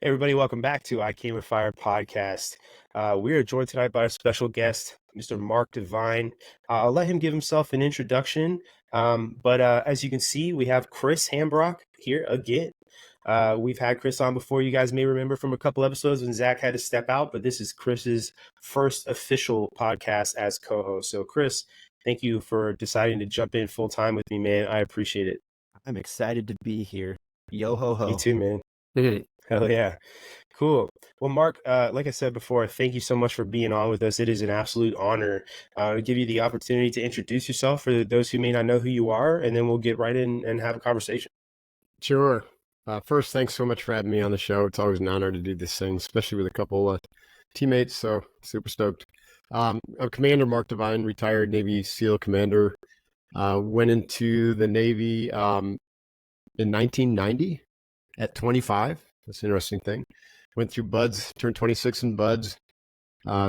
Hey everybody, welcome back to I Came with Fire podcast. We are joined tonight by a special guest, Mr. Mark Devine. I'll let him give himself an introduction. But as you can see, we have Chris Hambrock here again. We've had Chris on before. You guys may remember from a couple episodes when Zach had to step out, but this is Chris's first official podcast as co-host. So Chris, thank you for deciding to jump in full time with me, man. I appreciate it. I'm excited to be here. Yo ho ho. Me too, man. Hell yeah. Cool. Well, Mark, like I said before, thank you so much for being on with us. It is an absolute honor to give you the opportunity to introduce yourself for those who may not know who you are, and then we'll get right in and have a conversation. Sure. First, thanks so much for having me on the show. It's always an honor to do this thing, especially with a couple teammates, so super stoked. I'm Commander Mark Devine, retired Navy SEAL commander. Went into the Navy in 1990 at 25. That's an interesting thing. Went through BUDS, turned 26 in BUDS.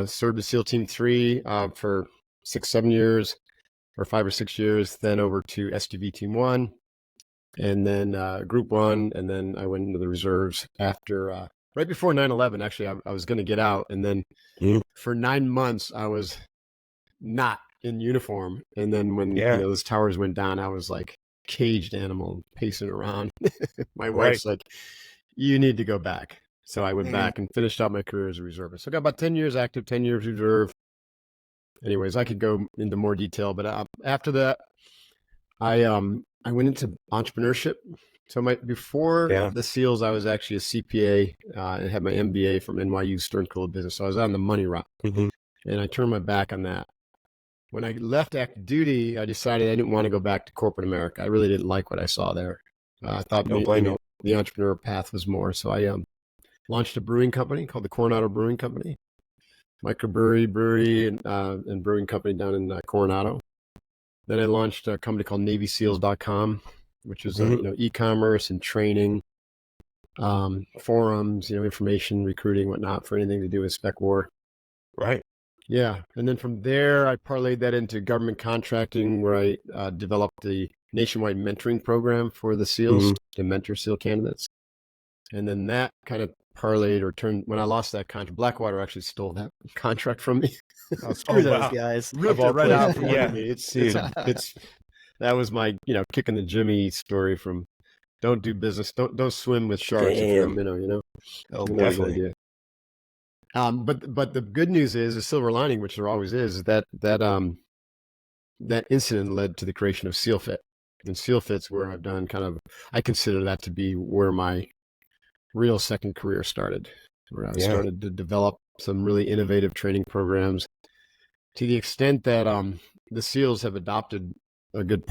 Served as SEAL Team 3 for 6-7 years, or 5 or 6 years. Then over to SDV Team 1, and then Group 1, and then I went into the reserves after, right before 9/11. Actually, I was going to get out, and then for 9 months I was not in uniform. And then when those towers went down, I was like caged animal pacing around. My wife's like, "You need to go back." So I went back and finished out my career as a reservist. So I got about 10 years active, 10 years reserve. Anyways, I could go into more detail, but after that, I went into entrepreneurship. So before the SEALs, I was actually a CPA and had my MBA from NYU Stern School of Business. So I was on the money route, and I turned my back on that. When I left active duty, I decided I didn't want to go back to corporate America. I really didn't like what I saw there. I thought the entrepreneur path was more. So I launched a brewing company called the Coronado Brewing Company, brewery, and brewing company down in Coronado. Then I launched a company called NavySeals.com, which is e-commerce and training, forums, information, recruiting, whatnot, for anything to do with spec war. Right. Yeah. And then from there, I parlayed that into government contracting, where I developed the nationwide mentoring program for the SEALs to mentor SEAL candidates. And then that kind of parlayed or turned, when I lost that contract, Blackwater actually stole that contract from me. Oh, screw those guys. Ripped it right out from under me. It's that was my, kicking the Jimmy story from don't do business, don't swim with sharks if you're a minnow, Oh, definitely. But the good news is, the silver lining, which there always is that incident led to the creation of SEALFIT. And SEALFIT's where I've done I consider that to be where my real second career started, where I started to develop some really innovative training programs, to the extent that the SEALs have adopted a good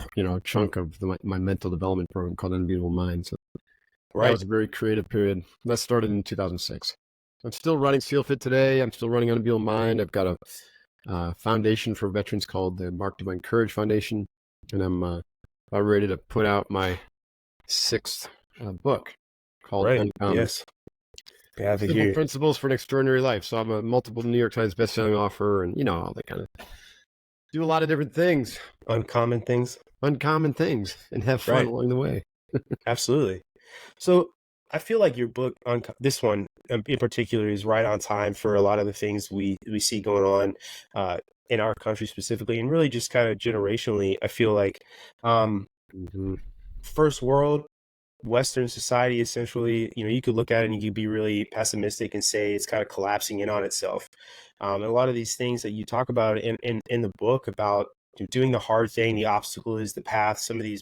chunk of my mental development program called Unbeatable Mind. So that was a very creative period. That started in 2006. I'm still running SEALFIT today. I'm still running Unbeatable Mind. I've got a foundation for veterans called the Mark Devine Courage Foundation, and I'm about ready to put out my 6th book called Uncommon. Yes. Simple Principles for an Extraordinary Life. So I'm a multiple New York Times bestselling author, and all that kind of, do a lot of different things. Uncommon things, and have fun along the way. Absolutely. So I feel like your book, this one in particular, is right on time for a lot of the things we see going on in our country specifically, and really just kind of generationally. I feel like first world, Western society, essentially, you could look at it and you could be really pessimistic and say it's kind of collapsing in on itself. And a lot of these things that you talk about in the book about doing the hard thing, the obstacle is the path. Some of these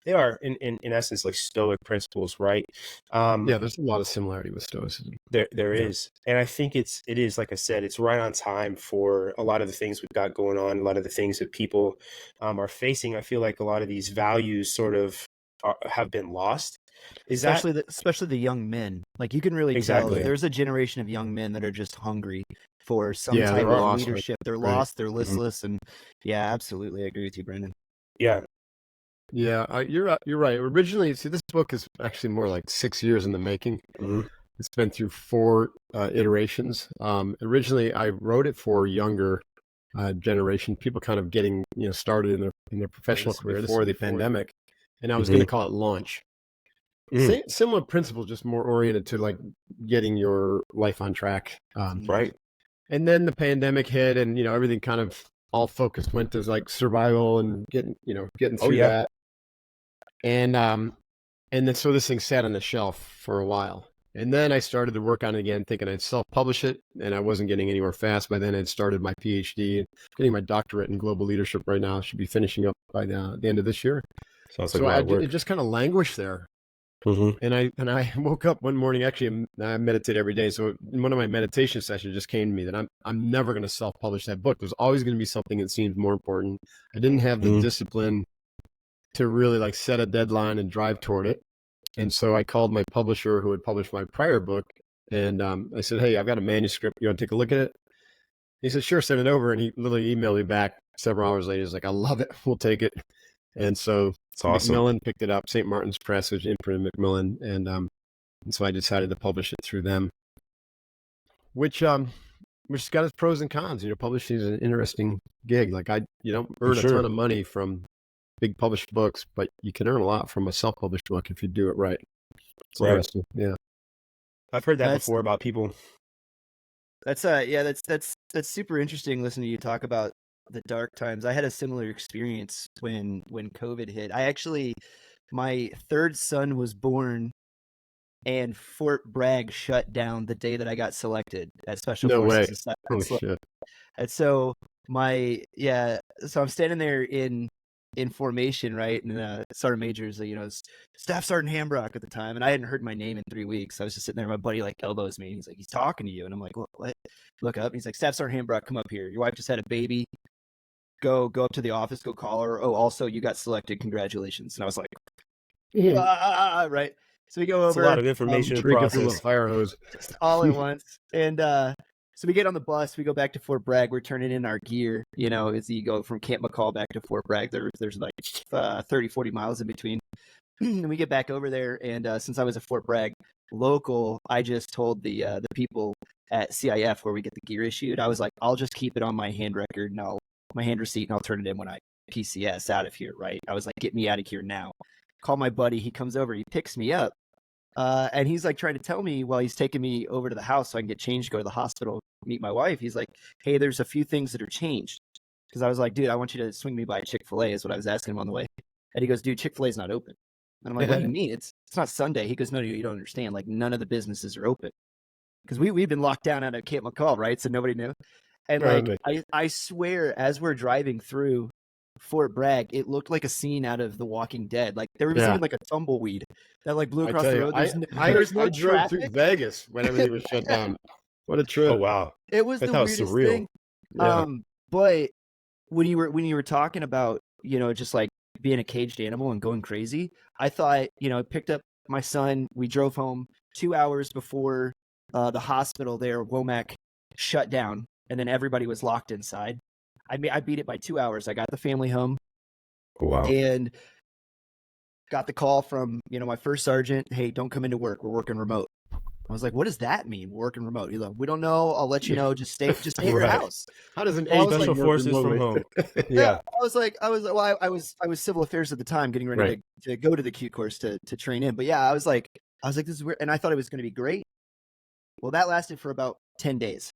they are in essence like Stoic principles, right? There's a lot of similarity with Stoicism. There is, and I think it is, like I said, it's right on time for a lot of the things we've got going on, a lot of the things that people are facing. I feel like a lot of these values sort of have been lost. Especially the young men. Like, you can really tell that there's a generation of young men that are just hungry for some type of leadership. They're lost, they're listless, and absolutely, I agree with you, Brendan. Yeah, you're right. Originally, this book is actually more like 6 years in the making. It's been through 4 iterations. Originally, I wrote it for younger generation, people kind of getting started in their professional career before the pandemic, and I was going to call it Launch. Similar principle, just more oriented to like getting your life on track. Right. And then the pandemic hit, and everything kind of all focused went to like survival and getting through that. And then so this thing sat on the shelf for a while. And then I started to work on it again, thinking I'd self-publish it, and I wasn't getting anywhere fast. By then I'd started my PhD and getting my doctorate in global leadership right now. I should be finishing up by the end of this year. Sounds like a lot of work. It just kind of languished there. And I woke up one morning, actually I meditate every day. So in one of my meditation sessions, it just came to me that I'm never going to self-publish that book. There's always going to be something that seems more important. I didn't have the discipline to really like set a deadline and drive toward it. And so I called my publisher who had published my prior book. And I said, hey, I've got a manuscript. You want to take a look at it? He said, sure, send it over. And he literally emailed me back several hours later. He's like, I love it. We'll take it. And so it's awesome. Macmillan picked it up. St. Martin's Press, which imprinted Macmillan. And so I decided to publish it through them, which got its pros and cons. Publishing is an interesting gig. Like you don't earn a ton of money from big published books, but you can earn a lot from a self-published book if you do it right. It's interesting. Yeah. I've heard that before about people. That's super interesting listening to you talk about the dark times. I had a similar experience when COVID hit. My third son was born and Fort Bragg shut down the day that I got selected as Special Forces. No way. Holy shit. And so so I'm standing there in formation, right? And Sergeant Major's, Staff Sergeant Hambrock at the time, and I hadn't heard my name in 3 weeks. I was just sitting there. My buddy like elbows me. And he's like, he's talking to you, and I'm like, what? Look up. And he's like, Staff Sergeant Hambrock, come up here. Your wife just had a baby. Go up to the office. Go call her. Oh, also you got selected. Congratulations. And I was like, right. So we go over. It's a lot of information to process. Fire hose. Just all at once. And so we get on the bus, we go back to Fort Bragg, we're turning in our gear, as you go from Camp McCall back to Fort Bragg, there's like 30, 40 miles in between. And we get back over there, and since I was a Fort Bragg local, I just told the people at CIF where we get the gear issued, I was like, I'll just keep it on my hand record, and my hand receipt, and I'll turn it in when I PCS out of here, right? I was like, get me out of here now. Call my buddy, he comes over, he picks me up, and he's like trying to tell me while he's taking me over to the house so I can get changed, go to the hospital, meet my wife. He's like, hey, there's a few things that are changed. Because I was like, dude, I want you to swing me by Chick-fil-A is what I was asking him on the way. And he goes, dude, Chick-fil-A's not open. And I'm like, what do you mean? It's not Sunday. He goes, no, you don't understand. Like, none of the businesses are open. Because we've been locked down out of Camp McCall, right? So nobody knew. And I swear, as we're driving through Fort Bragg, it looked like a scene out of The Walking Dead. Like there was even like a tumbleweed that like blew across the road. I drove through Vegas when everything was shut down. What a trip! Oh wow, it was the weirdest thing. Yeah. But when you were talking about just like being a caged animal and going crazy, I thought I picked up my son. We drove home 2 hours before the hospital there, Womack, shut down, and then everybody was locked inside. I beat it by 2 hours. I got the family home. Wow. And got the call from, my first sergeant. Hey, don't come into work. We're working remote. I was like, what does that mean? We're working remote. He's like, we don't know. I'll let you know. Just stay at your house. How does an special forces from home? Yeah. I was civil affairs at the time, getting ready to go to the Q course to train in. But yeah, I was like, this is weird. And I thought it was going to be great. Well, that lasted for about 10 days.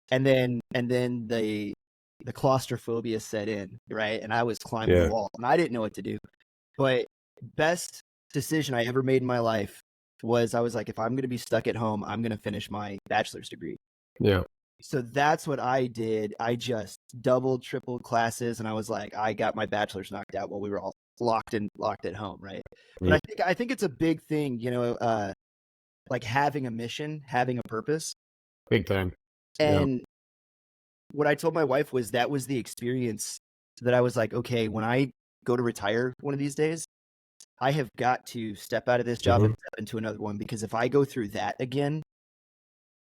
And then the claustrophobia set in, right? And I was climbing the wall and I didn't know what to do. But best decision I ever made in my life was I was like, if I'm going to be stuck at home, I'm going to finish my bachelor's degree. Yeah. So that's what I did. I just doubled, tripled classes. And I was like, I got my bachelor's knocked out while we were all locked at home. Right. But I think it's a big thing, like having a mission, having a purpose. Big time. And what I told my wife was that was the experience that I was like, okay, when I go to retire one of these days, I have got to step out of this job and step into another one, because if I go through that again,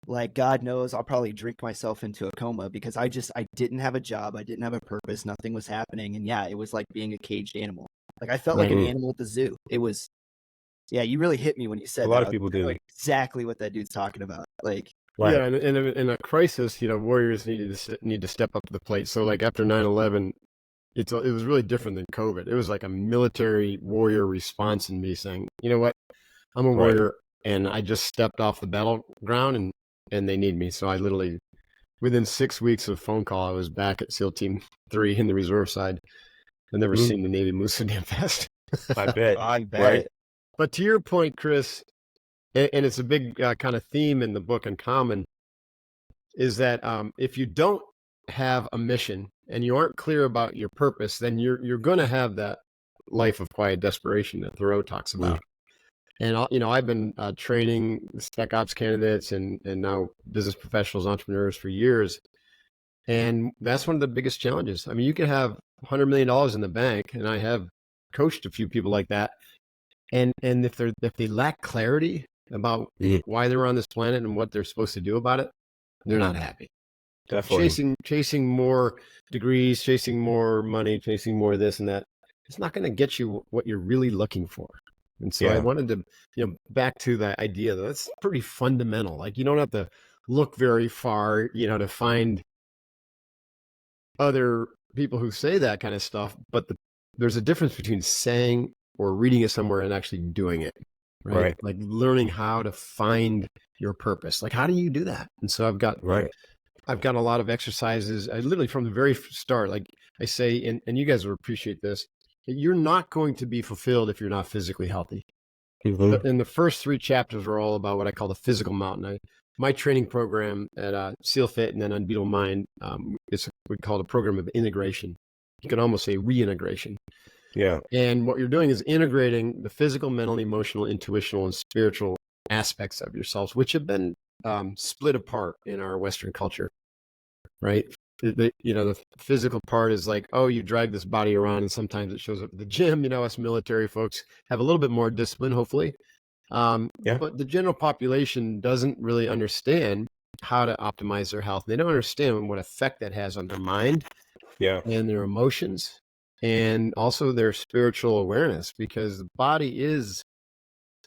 like God knows, I'll probably drink myself into a coma, because I didn't have a job. I didn't have a purpose. Nothing was happening. And it was like being a caged animal. Like I felt like an animal at the zoo. It was, you really hit me when you said a lot of people do. Like exactly what that dude's talking about. Like, yeah, and in a crisis, warriors need to step up to the plate. So like after 9/11, it was really different than COVID. It was like a military warrior response in me saying, you know what, I'm a warrior, and I just stepped off the battleground, and they need me. So I literally, within 6 weeks of phone call, I was back at SEAL Team 3 in the reserve side. I've never seen the Navy move so damn fast. I bet. Right. But to your point, Chris, and it's a big kind of theme in the book Uncommon, is that if you don't have a mission and you aren't clear about your purpose, then you're going to have that life of quiet desperation that Thoreau talks about. And I've been training spec ops candidates and now business professionals, entrepreneurs for years, and that's one of the biggest challenges. I mean, you could have $100 million in the bank, and I have coached a few people like that, and if they lack clarity about why they're on this planet and what they're supposed to do about it, they're not happy. Definitely. Chasing more degrees, chasing more money, chasing more this and that, it's not going to get you what you're really looking for. And so I wanted to, back to the idea that that's pretty fundamental. Like, you don't have to look very far, to find other people who say that kind of stuff. But there's a difference between saying or reading it somewhere and actually doing it. Right. Like learning how to find your purpose. Like, how do you do that? And so I've got a lot of exercises. I literally, from the very start, like I say, and you guys will appreciate this, you're not going to be fulfilled if you're not physically healthy. And the first 3 chapters are all about what I call the physical mountain. My training program at SEALFIT and then Unbeatable Mind, it's we call it a program of integration. You can almost say reintegration. Yeah. And what you're doing is integrating the physical, mental, emotional, intuitional, and spiritual aspects of yourselves, which have been split apart in our Western culture, right? The physical part is like, oh, you drag this body around, and sometimes it shows up at the gym. Us military folks have a little bit more discipline, hopefully. But the general population doesn't really understand how to optimize their health. They don't understand what effect that has on their mind and their emotions and also their spiritual awareness, because the body is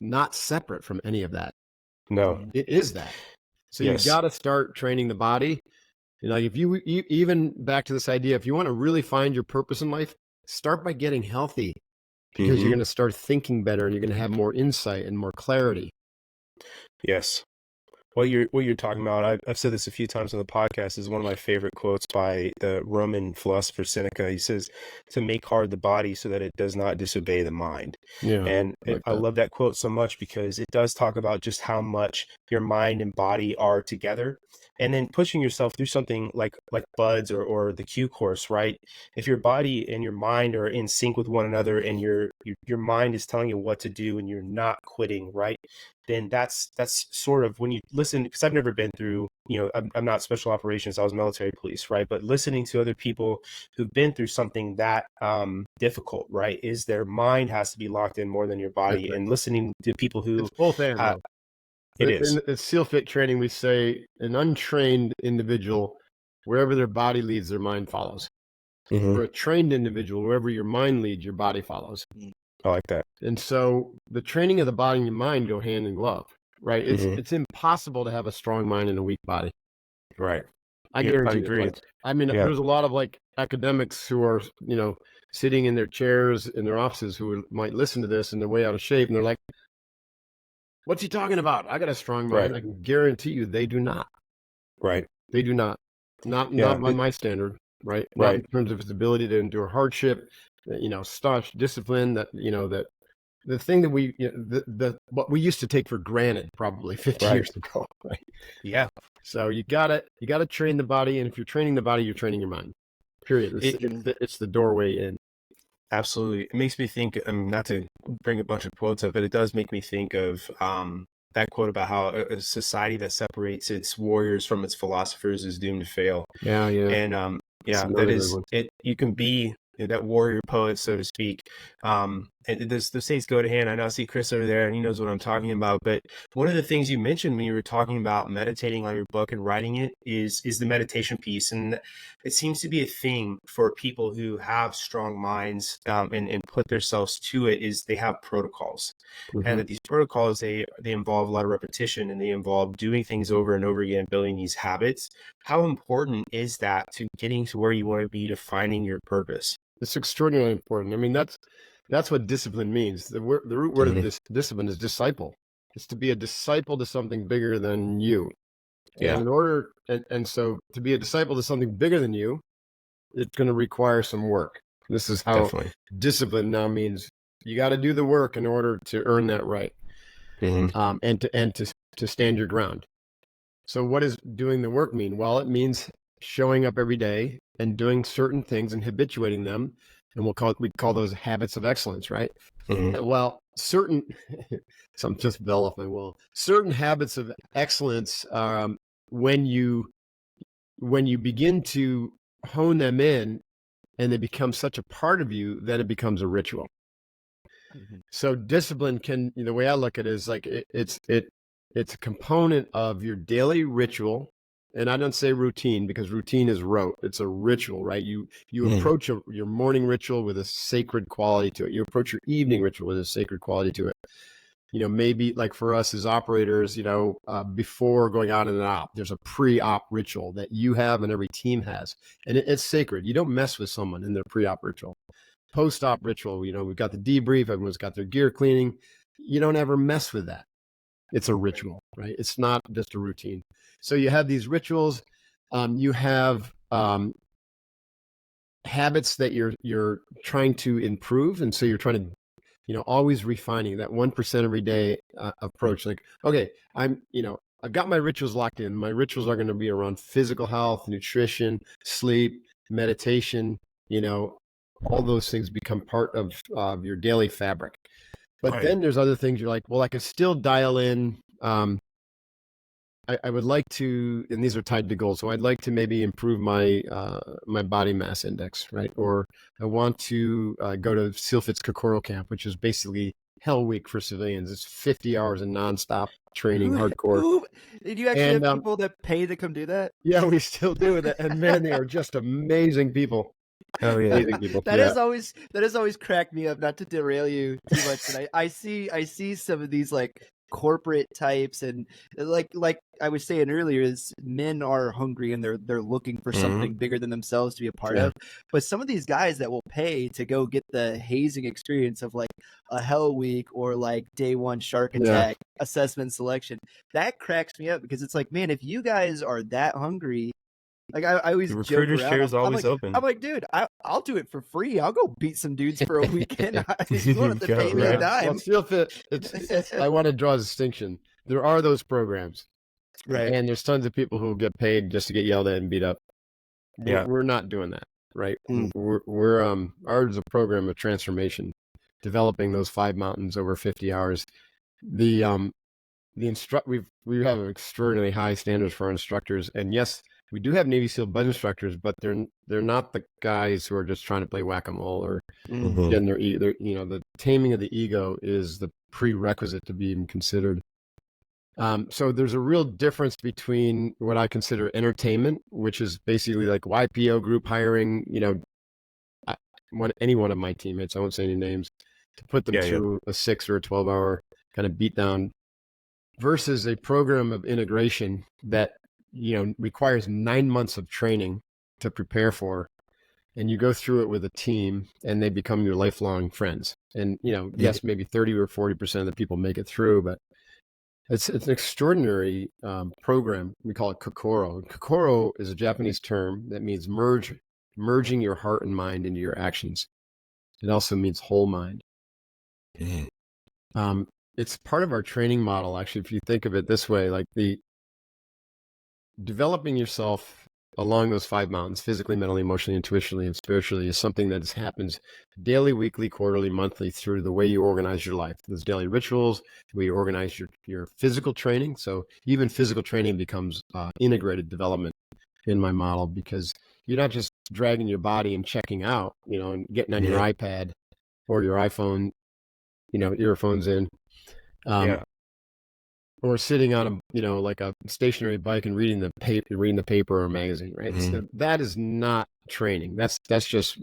not separate from any of that. No, it is that. So you got to start training the body. Like if you even back to this idea, if you want to really find your purpose in life, start by getting healthy, because you're going to start thinking better and you're going to have more insight and more clarity. Yes. What you're talking about, I've said this a few times on the podcast, is one of my favorite quotes by the Roman philosopher Seneca. He says, to make hard the body so that it does not disobey the mind. Yeah, and I love that quote so much, because it does talk about just how much your mind and body are together. And then pushing yourself through something like BUDS or the Q course, right? If your body and your mind are in sync with one another, and your mind is telling you what to do and you're not quitting, right? Then that's sort of when you listen, because I've never been through, I'm not special operations, I was military police, right? But listening to other people who've been through something that difficult, right, is their mind has to be locked in more than your body. And listening to people who it's both and it is. In SEALFIT training, we say an untrained individual, wherever their body leads, their mind follows. For a trained individual, wherever your mind leads, your body follows. I like that. And so the training of the body and your mind go hand in glove, right? It's impossible to have a strong mind and a weak body. Right. I guarantee you. There's a lot of academics who are, sitting in their chairs in their offices who might listen to this and they're way out of shape, and they're like, what's he talking about? I got a strong mind. I can guarantee you they do not. Right. They do not. Not by my standard, right? Not in terms of his ability to endure hardship, staunch discipline, that the thing that we, what we used to take for granted probably 50 years ago, right? Yeah. So you gotta train the body. And if you're training the body, you're training your mind, period. It's the doorway in. Absolutely. It makes me think, not to bring a bunch of quotes up, but it does make me think of that quote about how a society that separates its warriors from its philosophers is doomed to fail. Yeah. And that is it. You can be that warrior poet, so to speak. And those things go to hand. I know I see Chris over there and he knows what I'm talking about. But one of the things you mentioned when you were talking about meditating on your book and writing it is the meditation piece. And it seems to be a thing for people who have strong minds and put themselves to it, is they have protocols. And that these protocols, they involve a lot of repetition, and they involve doing things over and over again, building these habits. How important is that to getting to where you want to be, to finding your purpose? It's extraordinarily important. I mean, That's what discipline means. The root word of this discipline is disciple. It's to be a disciple to something bigger than you. Yeah. And in order, and so to be a disciple to something bigger than you, it's going to require some work. This is how discipline now means. You got to do the work in order to earn that right, and to stand your ground. So what does doing the work mean? Well, it means showing up every day and doing certain things and habituating them, and we call those habits of excellence, right? Well, certain some just fell off my wall. Certain habits of excellence, when you begin to hone them in, and they become such a part of you that it becomes a ritual. So discipline can, the way I look at it is like it's a component of your daily ritual. And I don't say routine because routine is rote. It's a ritual, right? You approach your morning ritual with a sacred quality to it. You approach your evening ritual with a sacred quality to it. Maybe like for us as operators, before going out in an op, there's a pre-op ritual that you have and every team has. And it's sacred. You don't mess with someone in their pre-op ritual. Post-op ritual, we've got the debrief, everyone's got their gear cleaning. You don't ever mess with that. It's a ritual, right? It's not just a routine. So you have these rituals, you have habits that you're trying to improve. And so you're trying to, always refining that 1% every day approach. Like, okay, I've got my rituals locked in. My rituals are going to be around physical health, nutrition, sleep, meditation, all those things become part of your daily fabric. But then there's other things you're like, well, I can still dial in. I would like to, and these are tied to goals. So I'd like to maybe improve my my body mass index, right? Or I want to go to SEALFIT's Kokoro camp, which is basically hell week for civilians. It's 50 hours of nonstop training, hardcore. Did you actually have people that pay to come do that? Yeah, we still do that. And man, they are just amazing people. Oh yeah, that has always cracked me up. Not to derail you too much, but I see some of these like corporate types, and like I was saying earlier, is men are hungry and they're looking for something bigger than themselves to be a part of. But some of these guys that will pay to go get the hazing experience of like a hell week or like day one shark attack assessment selection, that cracks me up because it's like, man, if you guys are that hungry. Like I always the recruiter share is always open. I'm like, dude, I'll do it for free. I'll go beat some dudes for a weekend. You don't have to pay me a dime. Well, SEALFIT, I want to draw a distinction. There are those programs, right? And there's tons of people who get paid just to get yelled at and beat up. We're not doing that, right? We're ours is a program of transformation, developing those 5 mountains over 50 hours. We have extraordinarily high standards for our instructors, and yes. We do have Navy SEAL bud instructors, but they're not the guys who are just trying to play whack-a-mole or getting the taming of the ego is the prerequisite to be even considered. So there's a real difference between what I consider entertainment, which is basically like YPO group hiring, any one of my teammates, I won't say any names, to put them through a 6 or a 12-hour kind of beatdown, versus a program of integration that requires 9 months of training to prepare for, and you go through it with a team and they become your lifelong friends. And, yes, maybe 30 or 40% of the people make it through, but it's an extraordinary program. We call it Kokoro. Kokoro is a Japanese term that means merging your heart and mind into your actions. It also means whole mind. It's part of our training model. Actually, if you think of it this way, like developing yourself along those 5 mountains, physically, mentally, emotionally, intuitionally, and spiritually, is something that happens daily, weekly, quarterly, monthly through the way you organize your life. Those daily rituals, the way you organize your physical training. So even physical training becomes integrated development in my model, because you're not just dragging your body and checking out, and getting on your iPad or your iPhone, earphones in. Or sitting on like a stationary bike and reading the paper or magazine, right? So that is not training. That's just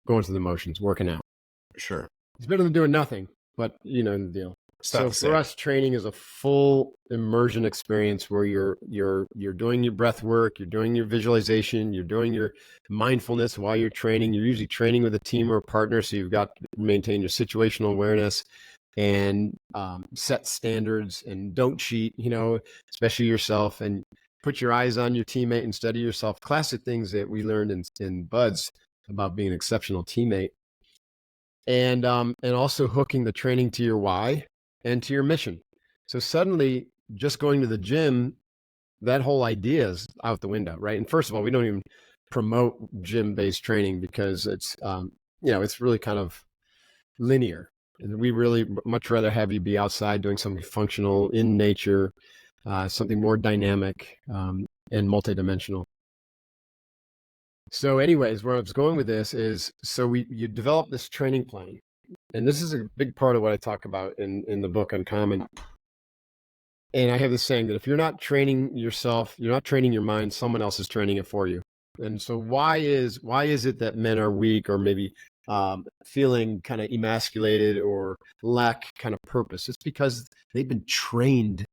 going through the motions, working out. Sure. It's better than doing nothing, but the deal. It's not the for same. us, training is a full immersion experience where you're doing your breath work, you're doing your visualization, you're doing your mindfulness while you're training. You're usually training with a team or a partner, so you've got to maintain your situational awareness and set standards and don't cheat, especially yourself, and put your eyes on your teammate instead of yourself. Classic things that we learned in Buds about being an exceptional teammate. And also hooking the training to your why and to your mission. So suddenly just going to the gym, that whole idea is out the window, right? And first of all, we don't even promote gym-based training because it's, it's really kind of linear. And we really much rather have you be outside doing something functional in nature, something more dynamic and multidimensional. So anyways, where I was going with this is, you develop this training plan. And this is a big part of what I talk about in the book Uncommon. And I have this saying that if you're not training yourself, you're not training your mind, someone else is training it for you. And so why is it that men are weak or maybe feeling kind of emasculated or lack kind of purpose? It's because they've been trained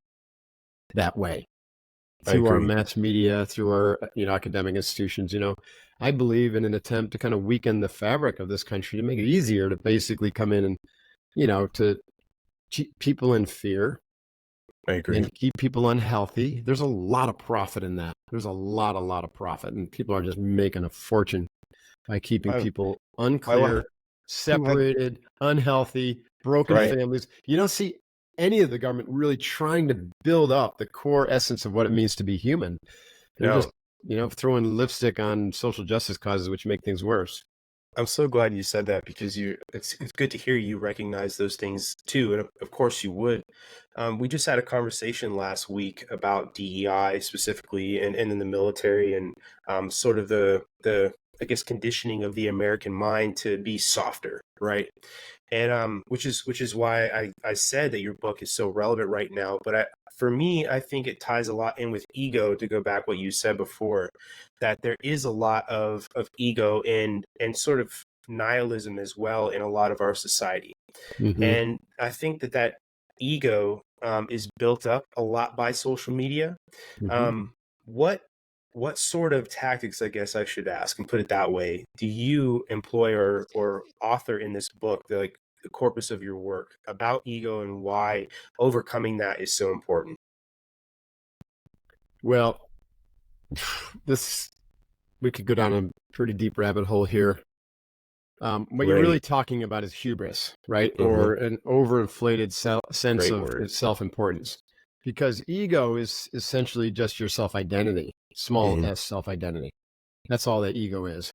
that way through our mass media, through our academic institutions. I believe in an attempt to kind of weaken the fabric of this country to make it easier to basically come in and to keep people in fear. I agree. And keep people unhealthy. There's a lot of profit in that. There's a lot of profit, and people are just making a fortune by keeping people unclear, separated, unhealthy, broken families. You don't see any of the government really trying to build up the core essence of what it means to be human. They're just, throwing lipstick on social justice causes, which make things worse. I'm so glad you said that because it's good to hear you recognize those things too, and of course you would. We just had a conversation last week about DEI specifically, and in the military, and sort of the I guess conditioning of the American mind to be softer, right? And which is why I said that your book is so relevant right now. But for me, I think it ties a lot in with ego, to go back what you said before, that there is a lot of ego and sort of nihilism as well in a lot of our society. Mm-hmm. And I think that ego is built up a lot by social media. Mm-hmm. What sort of tactics, I guess I should ask and put it that way, do you employ or author in this book, the corpus of your work about ego and why overcoming that is so important? Well, we could go down a pretty deep rabbit hole here. What you're really talking about is hubris, right? Mm-hmm. Or an overinflated sense of self-importance. Because ego is essentially just your self-identity, small s self-identity. That's all that ego is.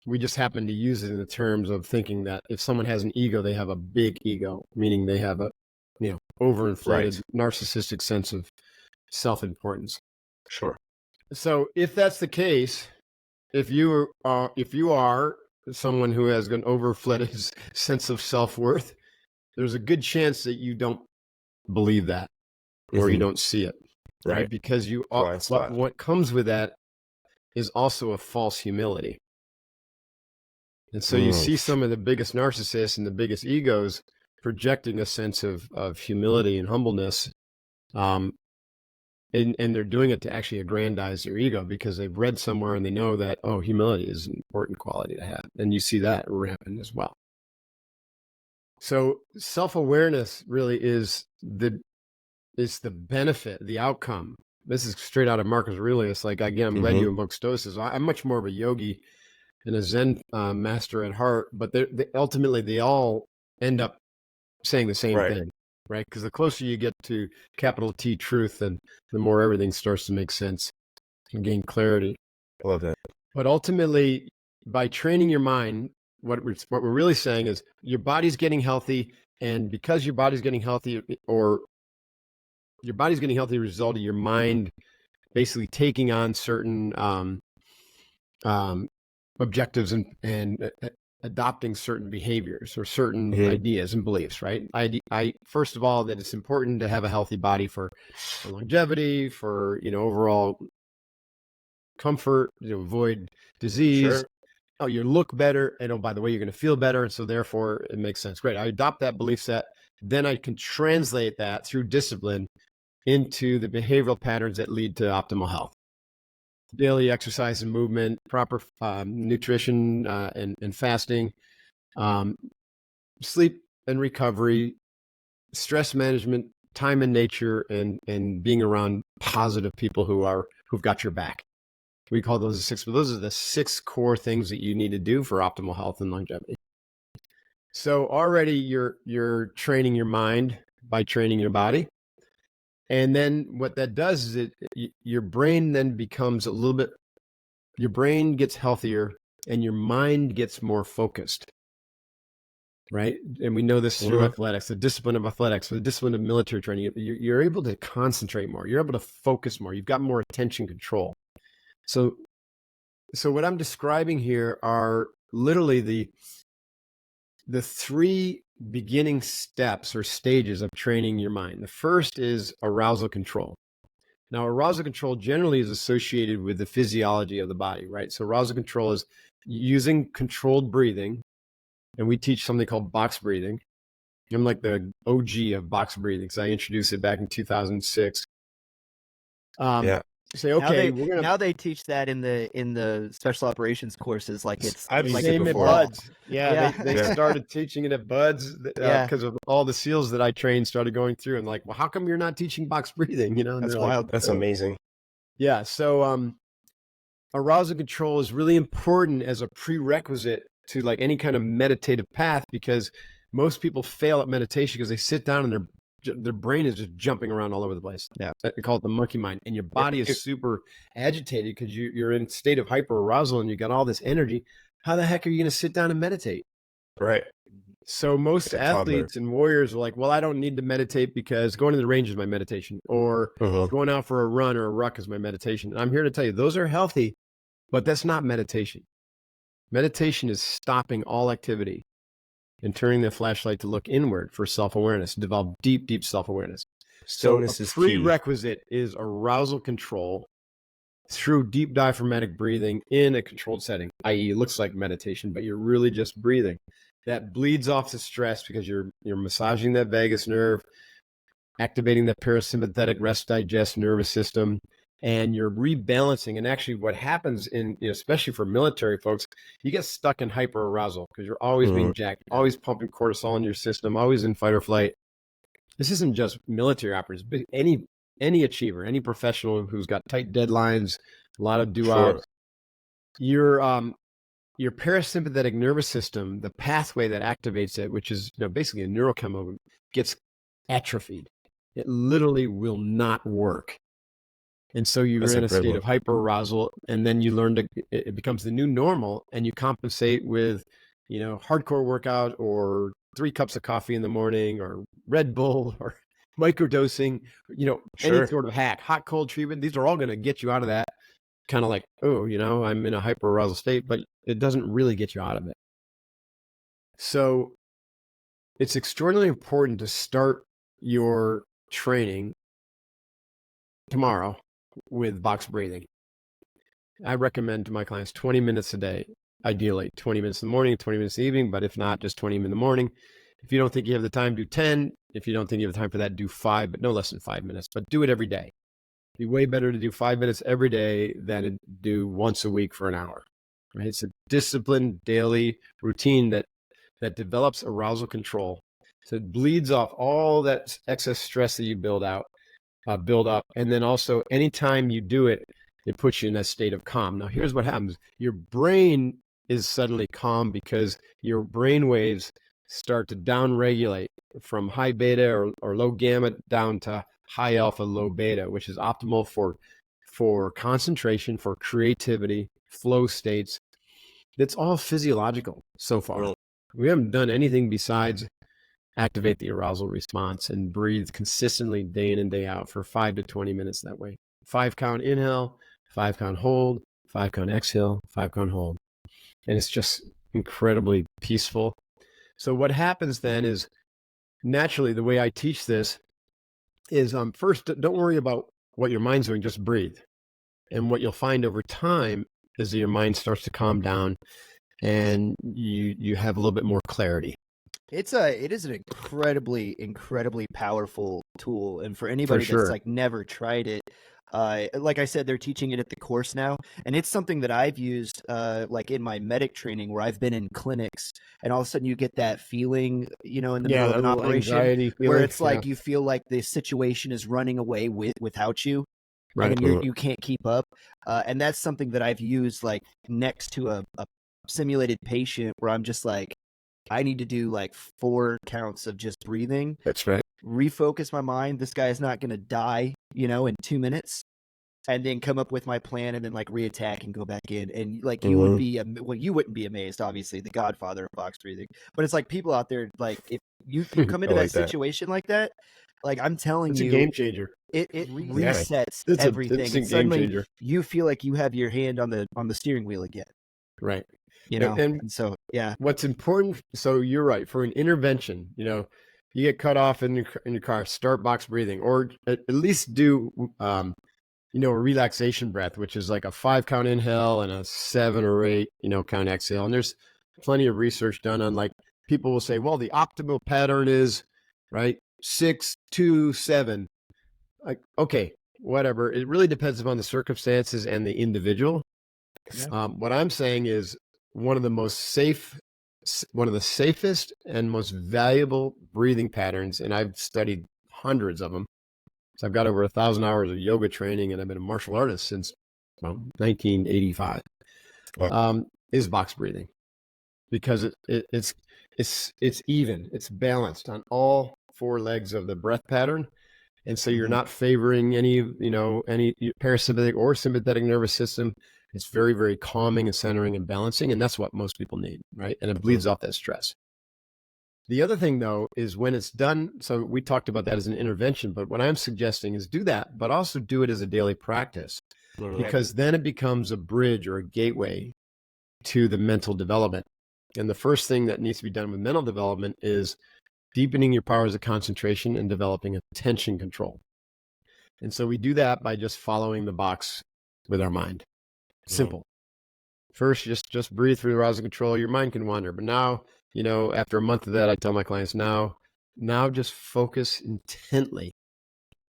We just happen to use it in the terms of thinking that if someone has an ego, they have a big ego, meaning they have a overinflated narcissistic sense of self-importance. Sure. So if that's the case, if you are someone who has an overinflated sense of self-worth, there's a good chance that you don't believe that, or you don't see it, right? Because what comes with that is also a false humility. And so you see some of the biggest narcissists and the biggest egos projecting a sense of humility and humbleness, and they're doing it to actually aggrandize their ego because they've read somewhere and they know that, humility is an important quality to have. And you see that rampant as well. So self-awareness really is the benefit, the outcome. This is straight out of Marcus Aurelius. Like, again, I'm glad you invoked Stoicism. I'm much more of a yogi and a Zen master at heart, but ultimately they all end up saying the same thing, right? Because the closer you get to capital T truth, then the more everything starts to make sense and gain clarity. I love that. But ultimately, by training your mind, what we're really saying is your body's getting healthy, and because your body's getting healthy, or your body's getting healthy as a result of your mind basically taking on certain objectives and adopting certain behaviors or certain ideas and beliefs, right? I first of all, that it's important to have a healthy body for longevity, for overall comfort, avoid disease. Sure. Oh, you look better, and by the way, you're going to feel better, and so therefore it makes sense. Great, I adopt that belief set, then I can translate that through discipline into the behavioral patterns that lead to optimal health. Daily exercise and movement, proper nutrition and fasting, sleep and recovery, stress management, time in nature, and being around positive people who've got your back. We call those the six, but those are the 6 core things that you need to do for optimal health and longevity. So already you're training your mind by training your body. And then what that does is your brain then becomes your brain gets healthier and your mind gets more focused, right? And we know this through athletics, the discipline of athletics, the discipline of military training. You're able to concentrate more. You're able to focus more. You've got more attention control. So what I'm describing here are literally the 3 beginning steps or stages of training your mind. The first is arousal control. Now, arousal control generally is associated with the physiology of the body, right? So arousal control is using controlled breathing, and we teach something called box breathing. I'm like the OG of box breathing because I introduced it back in 2006. Say, okay, now they teach that in the special operations courses, like it's I've like seen it at BUDS. Yeah. They started teaching it at BUDS because of all the SEALs that I trained started going through and like, well, how come you're not teaching box breathing? You know, and that's wild. Like, that's amazing. Yeah. So arousal control is really important as a prerequisite to like any kind of meditative path, because most people fail at meditation because they sit down and their brain is just jumping around all over the place. Yeah. They call it the monkey mind. And your body is super agitated because you're in a state of hyperarousal and you got all this energy. How the heck are you going to sit down and meditate? Right. So most athletes and warriors are like, well, I don't need to meditate because going to the range is my meditation, or going out for a run or a ruck is my meditation. And I'm here to tell you, those are healthy, but that's not meditation. Meditation is stopping all activity and turning the flashlight to look inward for self-awareness, develop deep, deep self-awareness. So a prerequisite is arousal control through deep diaphragmatic breathing in a controlled setting, i.e. it looks like meditation, but you're really just breathing. That bleeds off the stress because you're massaging that vagus nerve, activating the parasympathetic rest digest nervous system, and you're rebalancing. And actually what happens especially for military folks, you get stuck in hyperarousal because you're always being jacked, always pumping cortisol in your system, always in fight or flight. This isn't just military operators, but any achiever, any professional who's got tight deadlines, a lot of do-outs. Your parasympathetic nervous system, the pathway that activates it, which is basically a neurochemical, gets atrophied. It literally will not work. And so you're in a state of hyperarousal, and then you learn it becomes the new normal, and you compensate with, hardcore workout or 3 cups of coffee in the morning or Red Bull or microdosing, any sort of hack, hot cold treatment. These are all going to get you out of that kind of like, I'm in a hyperarousal state, but it doesn't really get you out of it. So it's extraordinarily important to start your training tomorrow with box breathing. I recommend to my clients 20 minutes a day, ideally 20 minutes in the morning, 20 minutes in the evening, but if not, just 20 in the morning. If you don't think you have the time, do 10. If you don't think you have the time for that, do 5, but no less than 5 minutes, but do it every day. It'd be way better to do 5 minutes every day than to do once a week for an hour, right? It's a disciplined daily routine that develops arousal control. So it bleeds off all that excess stress that you build up. And then also anytime you do it, it puts you in a state of calm. Now, here's what happens. Your brain is suddenly calm because your brain waves start to downregulate from high beta or low gamma down to high alpha, low beta, which is optimal for concentration, for creativity, flow states. It's all physiological so far. We haven't done anything besides activate the arousal response and breathe consistently day in and day out for 5 to 20 minutes that way. 5 count inhale, 5 count hold, 5 count exhale, 5 count hold. And it's just incredibly peaceful. So what happens then is, naturally, the way I teach this is first, don't worry about what your mind's doing, just breathe. And what you'll find over time is that your mind starts to calm down and you have a little bit more clarity. It is an incredibly powerful tool, and for anybody that's like never tried it, like I said, they're teaching it at the course now, and it's something that I've used like in my medic training, where I've been in clinics, and all of a sudden you get that feeling, in the middle of an operation, where it's like you feel like the situation is running away without you, right? And you can't keep up, and that's something that I've used like next to a simulated patient, where I'm just like, I need to do like 4 counts of just breathing. That's right. Refocus my mind. This guy is not going to die, in 2 minutes, and then come up with my plan, and then like reattack and go back in. And like you would be, you wouldn't be amazed, obviously, the godfather of box breathing. But it's like people out there, like if you come into that situation like that, like I'm telling you, it's a game changer. It resets everything. It's a game changer. You feel like you have your hand on the steering wheel again. Right. And so, yeah. What's important, so you're right, for an intervention, you get cut off in your car, start box breathing, or at least do, a relaxation breath, which is like a 5 count inhale and a 7 or 8, count exhale. And there's plenty of research done on, like, people will say, well, the optimal pattern is, right, 6, 2, 7. Like, okay, whatever. It really depends upon the circumstances and the individual. Yeah. What I'm saying is, one of the safest and most valuable breathing patterns, and I've studied hundreds of them. So I've got over 1,000 hours of yoga training, and I've been a martial artist since 1985. Wow. Is box breathing, because it's even, it's balanced on all 4 legs of the breath pattern, and so you're not favoring any parasympathetic or sympathetic nervous system. It's very, very calming and centering and balancing, and that's what most people need, right? And it bleeds off that stress. The other thing, though, is when it's done, so we talked about that as an intervention, but what I'm suggesting is do that, but also do it as a daily practice, because then it becomes a bridge or a gateway to the mental development. And the first thing that needs to be done with mental development is deepening your powers of concentration and developing attention control. And so we do that by just following the box with our mind. Simple. First, just breathe through the arousal control. Your mind can wander, but now, after a month of that, I tell my clients now just focus intently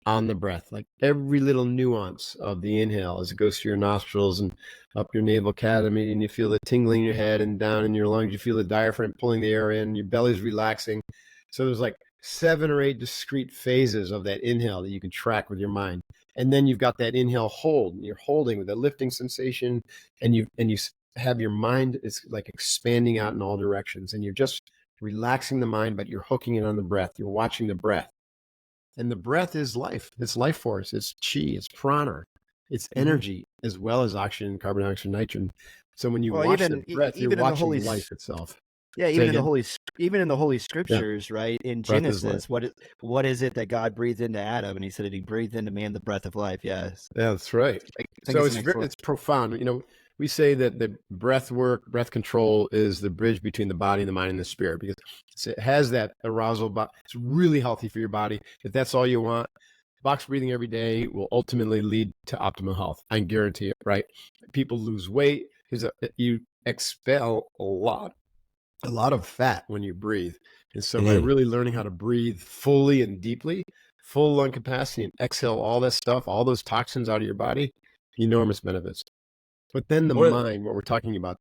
on the breath, like every little nuance of the inhale as it goes through your nostrils and up your navel cavity, and you feel the tingling in your head and down in your lungs. You feel the diaphragm pulling the air in, your belly's relaxing. So there's like 7 or 8 discrete phases of that inhale that you can track with your mind. And then you've got that inhale hold, and you're holding with a lifting sensation, and you have your mind is like expanding out in all directions, and you're just relaxing the mind, but you're hooking it on the breath. You're watching the breath. And the breath is life. It's life force. It's chi. It's prana. It's energy, as well as oxygen, carbon dioxide, nitrogen. So when you watch the breath, you're watching life itself. Yeah, even in the Holy Scriptures, right? In Genesis, what is it that God breathed into Adam? And he said that he breathed into man the breath of life. Yes. Yeah, that's right. So it's profound. We say that the breath control is the bridge between the body and the mind and the spirit, because it has that arousal. It's really healthy for your body. If that's all you want, box breathing every day will ultimately lead to optimal health. I guarantee it, right? People lose weight because you expel a lot of fat when you breathe. And so by really learning how to breathe fully and deeply, full lung capacity, and exhale all that stuff, all those toxins out of your body, enormous benefits. But then the mind, what we're talking about,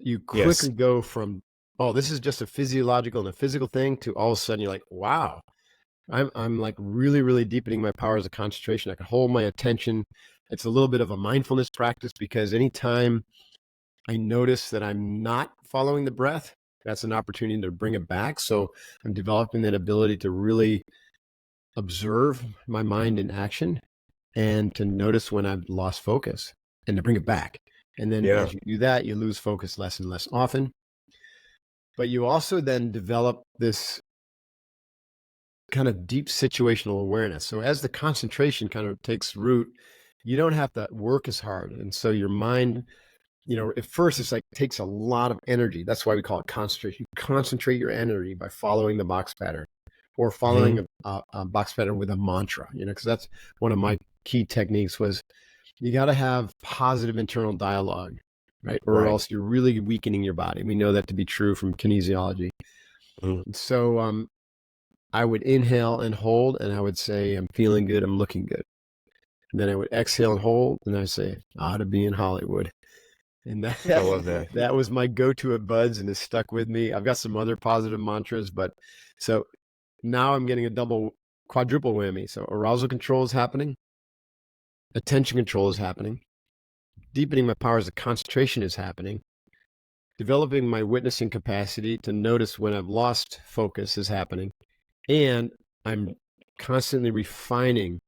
you quickly go from, this is just a physiological and a physical thing, to all of a sudden you're like, wow, I'm like really, really deepening my powers of concentration. I can hold my attention. It's a little bit of a mindfulness practice, because anytime I notice that I'm not following the breath, that's an opportunity to bring it back. So I'm developing that ability to really observe my mind in action, and to notice when I've lost focus, and to bring it back. And then as you do that, you lose focus less and less often. But you also then develop this kind of deep situational awareness. So as the concentration kind of takes root, you don't have to work as hard. And so your mind, at first it's like takes a lot of energy. That's why we call it concentration. You concentrate your energy by following the box pattern, or following a box pattern with a mantra, because that's one of my key techniques. Was you got to have positive internal dialogue, right? Or else you're really weakening your body. We know that to be true from kinesiology. So I would inhale and hold, and I would say, I'm feeling good, I'm looking good. And then I would exhale and hold, and I say, I ought to be in Hollywood. And that, I love that. That was my go-to at Buds, and it's stuck with me. I've got some other positive mantras, but so now I'm getting a quadruple whammy. So arousal control is happening, attention control is happening, deepening my powers of concentration is happening, developing my witnessing capacity to notice when I've lost focus is happening, and I'm constantly refining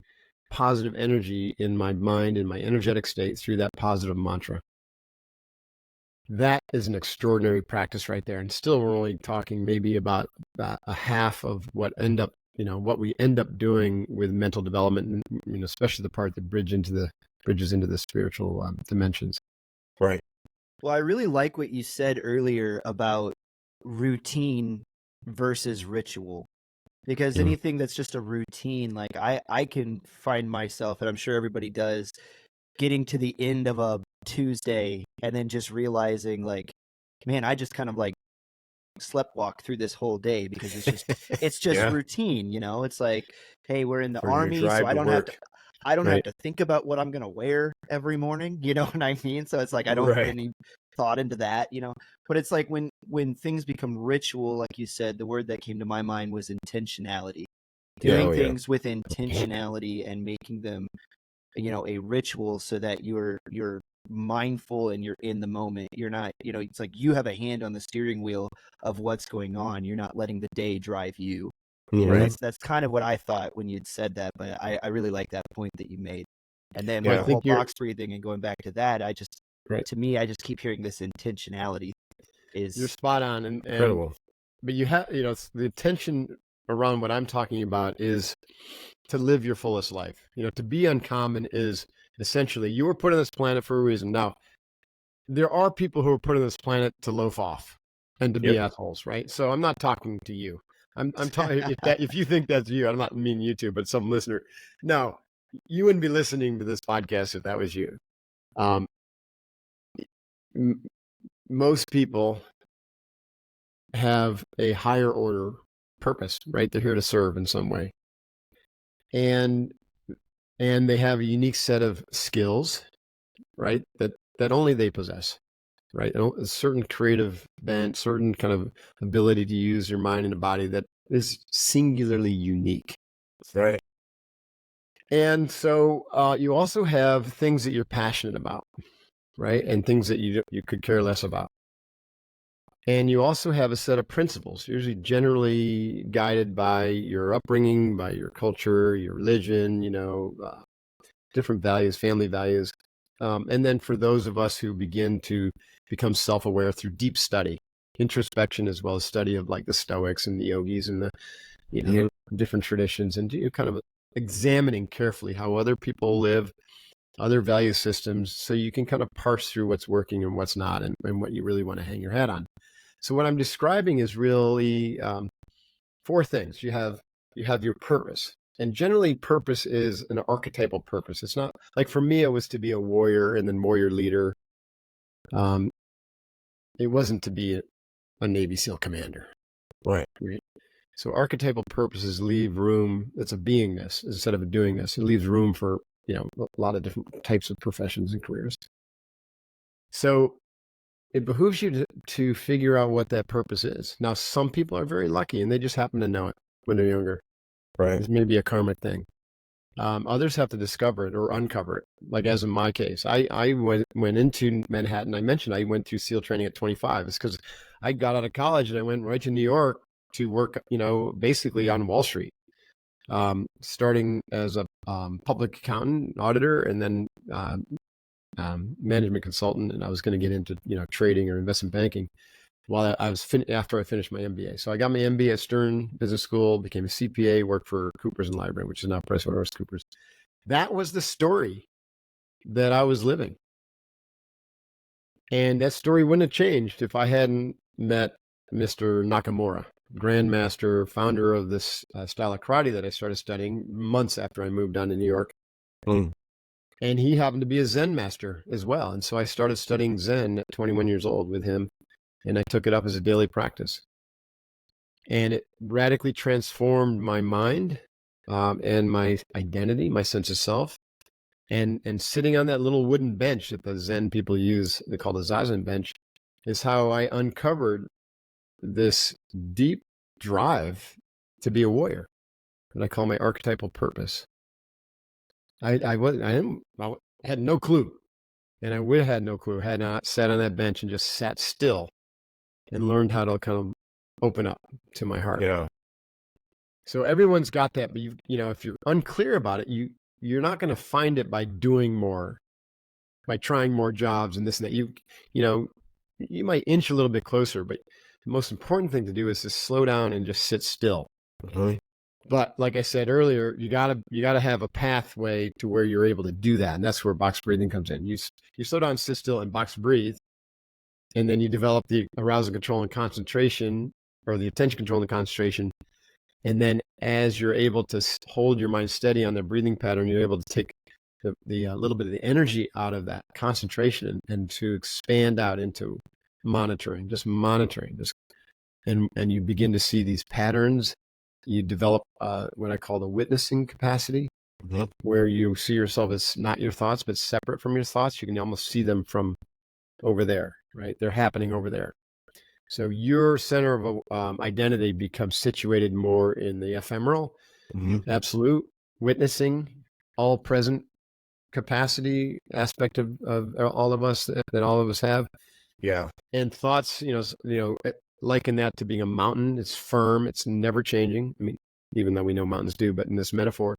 positive energy in my mind, in my energetic state through that positive mantra. That is an extraordinary practice right there. And still, we're only talking maybe about a half of what we end up doing with mental development, and especially the part that bridges into the spiritual dimensions. Right. Well, I really like what you said earlier about routine versus ritual, because anything that's just a routine, like I can find myself, and I'm sure everybody does, getting to the end of a Tuesday and then just realizing, like, man, I just kind of like sleptwalk through this whole day because it's just routine, It's like, hey, we're in the Army, so I don't have to think about what I'm gonna wear every morning, you know what I mean? So it's like I don't put any thought into that, But it's like when things become ritual, like you said, the word that came to my mind was intentionality. Doing things with intentionality and making them, a ritual, so that you're mindful and you're in the moment. You're not, it's like you have a hand on the steering wheel of what's going on. You're not letting the day drive you. That's kind of what I thought when you'd said that, but I really like that point that you made. And then with the whole box breathing and going back to that, to me, I just keep hearing this intentionality is... You're spot on. And incredible. But you have, the intention around what I'm talking about is to live your fullest life. To be uncommon is essentially, you were put on this planet for a reason. Now, there are people who are put on this planet to loaf off and to be assholes, right? So I'm not talking to you. I'm talking, if you think that's you, I'm not meaning you two, but some listener. No, you wouldn't be listening to this podcast if that was you. Most people have a higher order purpose, right? They're here to serve in some way. And they have a unique set of skills, right? That only they possess, right? A certain creative bent, certain kind of ability to use your mind and the body that is singularly unique. Right. And so you also have things that you're passionate about, right? And things that you could care less about. And you also have a set of principles, usually generally guided by your upbringing, by your culture, your religion, different values, family values. And then for those of us who begin to become self-aware through deep study, introspection, as well as study of like the Stoics and the yogis and the different traditions, and kind of examining carefully how other people live, other value systems, so you can kind of parse through what's working and what's not, and what you really want to hang your hat on. So what I'm describing is really four things. You have your purpose. And generally, purpose is an archetypal purpose. It's not like, for me, it was to be a warrior and then warrior leader. It wasn't to be a Navy SEAL commander. Right. So archetypal purposes leave room. It's a beingness instead of a doingness. It leaves room for, a lot of different types of professions and careers. So it behooves you to figure out what that purpose is. Now, some people are very lucky and they just happen to know it when they're younger. Right. It's maybe a karmic thing. Others have to discover it or uncover it. Like as in my case, I went into Manhattan. I mentioned I went through SEAL training at 25. It's because I got out of college and I went right to New York to work, basically on Wall Street, starting as a public accountant, auditor, and then management consultant. And I was going to get into, trading or investment banking while I was after I finished my MBA. So I got my MBA at Stern Business School, became a CPA, worked for Coopers & Lybrand, which is now PricewaterhouseCoopers. That was the story that I was living. And that story wouldn't have changed if I hadn't met Mr. Nakamura, grandmaster, founder of this style of karate that I started studying months after I moved down to New York. And he happened to be a Zen master as well. And so I started studying Zen at 21 years old with him. And I took it up as a daily practice. and it radically transformed my mind and my identity, my sense of self. And sitting on that little wooden bench that the Zen people use, they call the Zazen bench, is how I uncovered this deep drive to be a warrior that I call my archetypal purpose. I had no clue, and I would have had no clue had I not sat on that bench and just sat still and learned how to kind of open up to my heart. Yeah. So everyone's got that, but if you're unclear about it, you're not going to find it by doing more, by trying more jobs and this and that. You might inch a little bit closer, but the most important thing to do is to slow down and just sit still. Mm-hmm. But like I said earlier, you gotta have a pathway to where you're able to do that, and that's where box breathing comes in. You slow down, sit still, and box breathe, and then you develop the arousal control and concentration, or the attention control and concentration. And then as you're able to hold your mind steady on the breathing pattern, you're able to take the little bit of the energy out of that concentration and to expand out into monitoring, and you begin to see these patterns. You develop what I call the witnessing capacity, where you see yourself as not your thoughts, but separate from your thoughts. You can almost see them from over there, right? They're happening over there. So your center of identity becomes situated more in the ephemeral, absolute, witnessing, all present capacity aspect of all of us that all of us have. Yeah. And thoughts, liken that to being a mountain. It's firm. It's never changing. I mean, even though we know mountains do, but in this metaphor,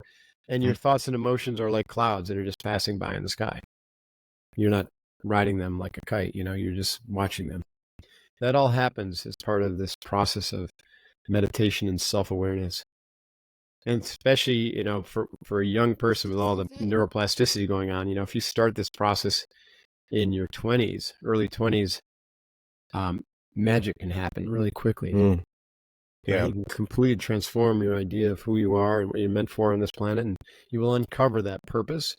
and your thoughts and emotions are like clouds that are just passing by in the sky. You're not riding them like a kite, you're just watching them. That all happens as part of this process of meditation and self-awareness. And especially, for a young person with all the neuroplasticity going on, if you start this process in your 20s, early 20s, magic can happen really quickly. Yeah. You can completely transform your idea of who you are and what you're meant for on this planet, and you will uncover that purpose.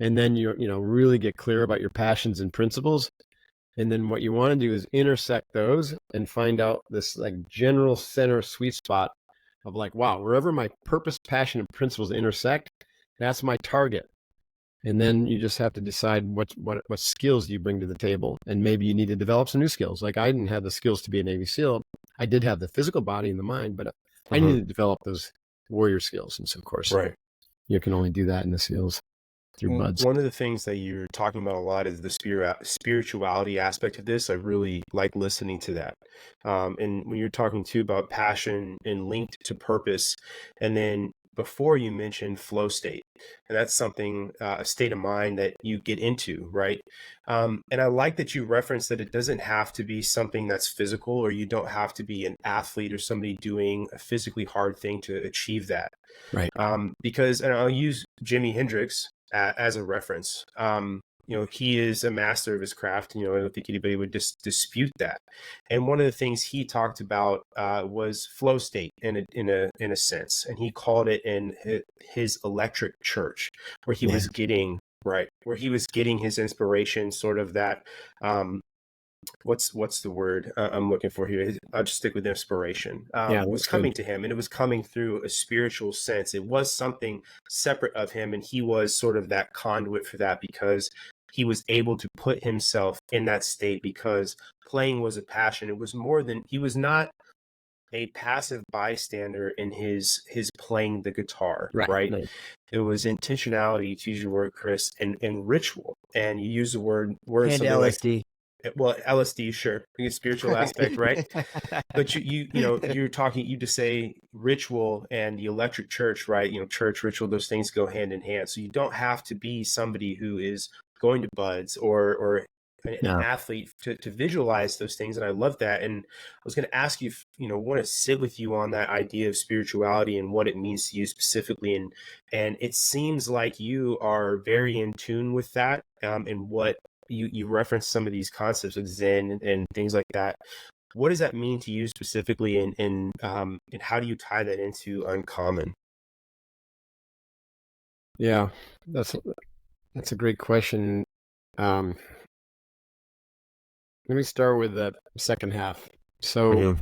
And then really get clear about your passions and principles. And then what you want to do is intersect those and find out this like general center sweet spot of like, wow, wherever my purpose, passion, and principles intersect, that's my target. And then you just have to decide what skills do you bring to the table. And maybe you need to develop some new skills. Like I didn't have the skills to be a Navy SEAL. I did have the physical body and the mind, but I needed to develop those warrior skills. And so, of course, you can only do that in the SEALs. One of the things that you're talking about a lot is the spirituality aspect of this. I really like listening to that. And when you're talking too about passion and linked to purpose, and then before you mentioned flow state, and that's something, a state of mind that you get into, right? And I like that you referenced that it doesn't have to be something that's physical, or you don't have to be an athlete or somebody doing a physically hard thing to achieve that. Right. Because, and I'll use Jimi Hendrix as a reference. He is a master of his craft. I don't think anybody would dispute that. And one of the things he talked about was flow state in a sense, and he called it in his electric church, where he was getting his inspiration, sort of that. What's the word I'm looking for here? I'll just stick with inspiration. It was coming to him, and it was coming through a spiritual sense. It was something separate of him, and he was sort of that conduit for that, because he was able to put himself in that state, because playing was a passion. It was more than, he was not a passive bystander in his playing the guitar, right? It was intentionality, to use your word, Chris, and ritual. And you use the word and LSD. Well, LSD, sure, the spiritual aspect, right? But you're talking, you just say ritual and the electric church, right? Church, ritual, those things go hand in hand. So you don't have to be somebody who is going to buds or an athlete to visualize those things. And I love that. And I was going to ask you, if, want to sit with you on that idea of spirituality and what it means to you specifically. And it seems like you are very in tune with that, and what you referenced some of these concepts of Zen and things like that. What does that mean to you specifically, and how do you tie that into Uncommon? Yeah, that's a great question. Let me start with that second half. So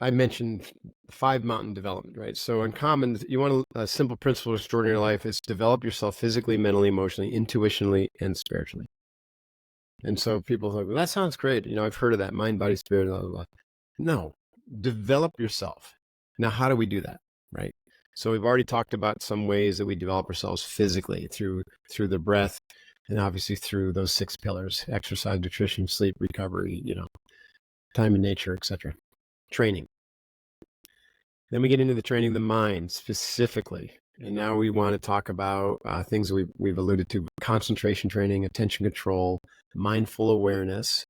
I mentioned 5 mountain development, right? So in common, you want a simple principle of extraordinary life is develop yourself physically, mentally, emotionally, intuitionally, and spiritually. And so people are like, well, that sounds great. I've heard of that mind, body, spirit, blah, blah, blah. No, develop yourself. Now, how do we do that, right? So we've already talked about some ways that we develop ourselves physically through the breath, and obviously through those 6 pillars: exercise, nutrition, sleep, recovery, time in nature, etc. Training. Then we get into the training of the mind specifically. And now we want to talk about things that we've alluded to: concentration training, attention control, mindful awareness,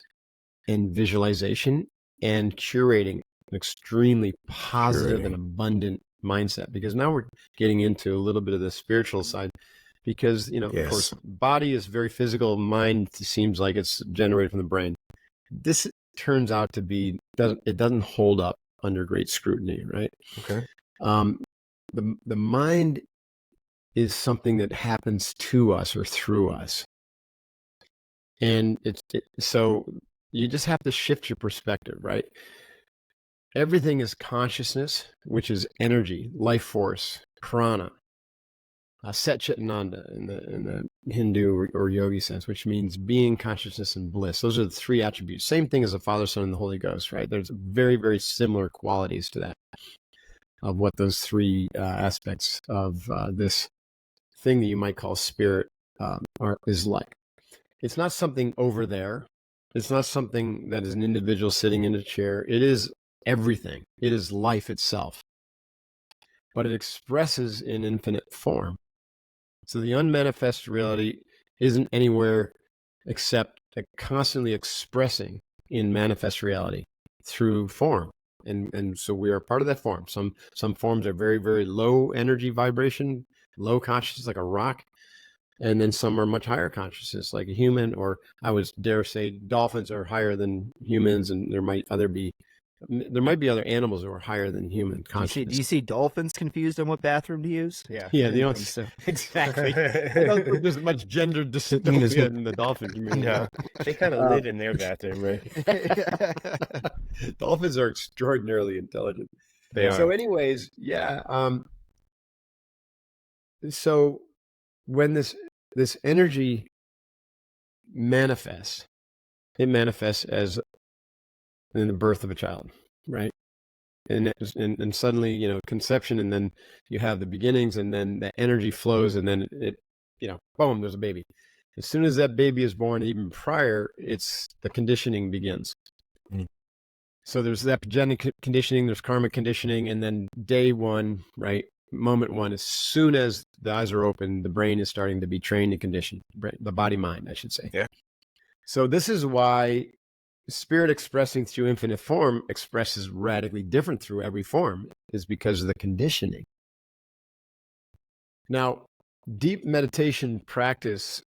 and visualization, and curating an extremely positive and abundant mindset. Because now we're getting into a little bit of the spiritual side, because, of course, body is very physical. Mind seems like it's generated from the brain. This turns out to be, it doesn't hold up under great scrutiny, right? Okay. The mind is something that happens to us or through us. And so you just have to shift your perspective, right? Everything is consciousness, which is energy, life force, prana, Satchitananda in the Hindu or yogi sense, which means being, consciousness, and bliss. Those are the 3 attributes. Same thing as the Father, Son, and the Holy Ghost, right? There's very, very similar qualities to that, of what those 3 aspects of this thing that you might call spirit is like. It's not something over there. It's not something that is an individual sitting in a chair. It is everything. It is life itself. But it expresses in infinite form. So the unmanifest reality isn't anywhere except constantly expressing in manifest reality through form. And so we are part of that form. Some forms are very, very low energy vibration, low consciousness, like a rock. And then some are much higher consciousness, like a human, or I would dare say dolphins are higher than humans, and there might be other animals that are higher than human consciousness. Do you see dolphins confused on what bathroom to use? Yeah, So. Exactly. I don't think there's much gender dysphoria in the dolphin community. No, they kind of live in their bathroom, right? Dolphins are extraordinarily intelligent. They are. So anyways, yeah. So when this energy manifests, it manifests as in the birth of a child, right? And suddenly, conception, and then you have the beginnings, and then the energy flows, and then it, boom, there's a baby. As soon as that baby is born, even prior, the conditioning begins. Mm-hmm. So there's that epigenetic conditioning, there's karmic conditioning, and then day 1, right? Moment 1, as soon as the eyes are open, the brain is starting to be trained and conditioned. The body mind, I should say. Yeah. So this is why spirit expressing through infinite form expresses radically different through every form, is because of the conditioning. Now, deep meditation practice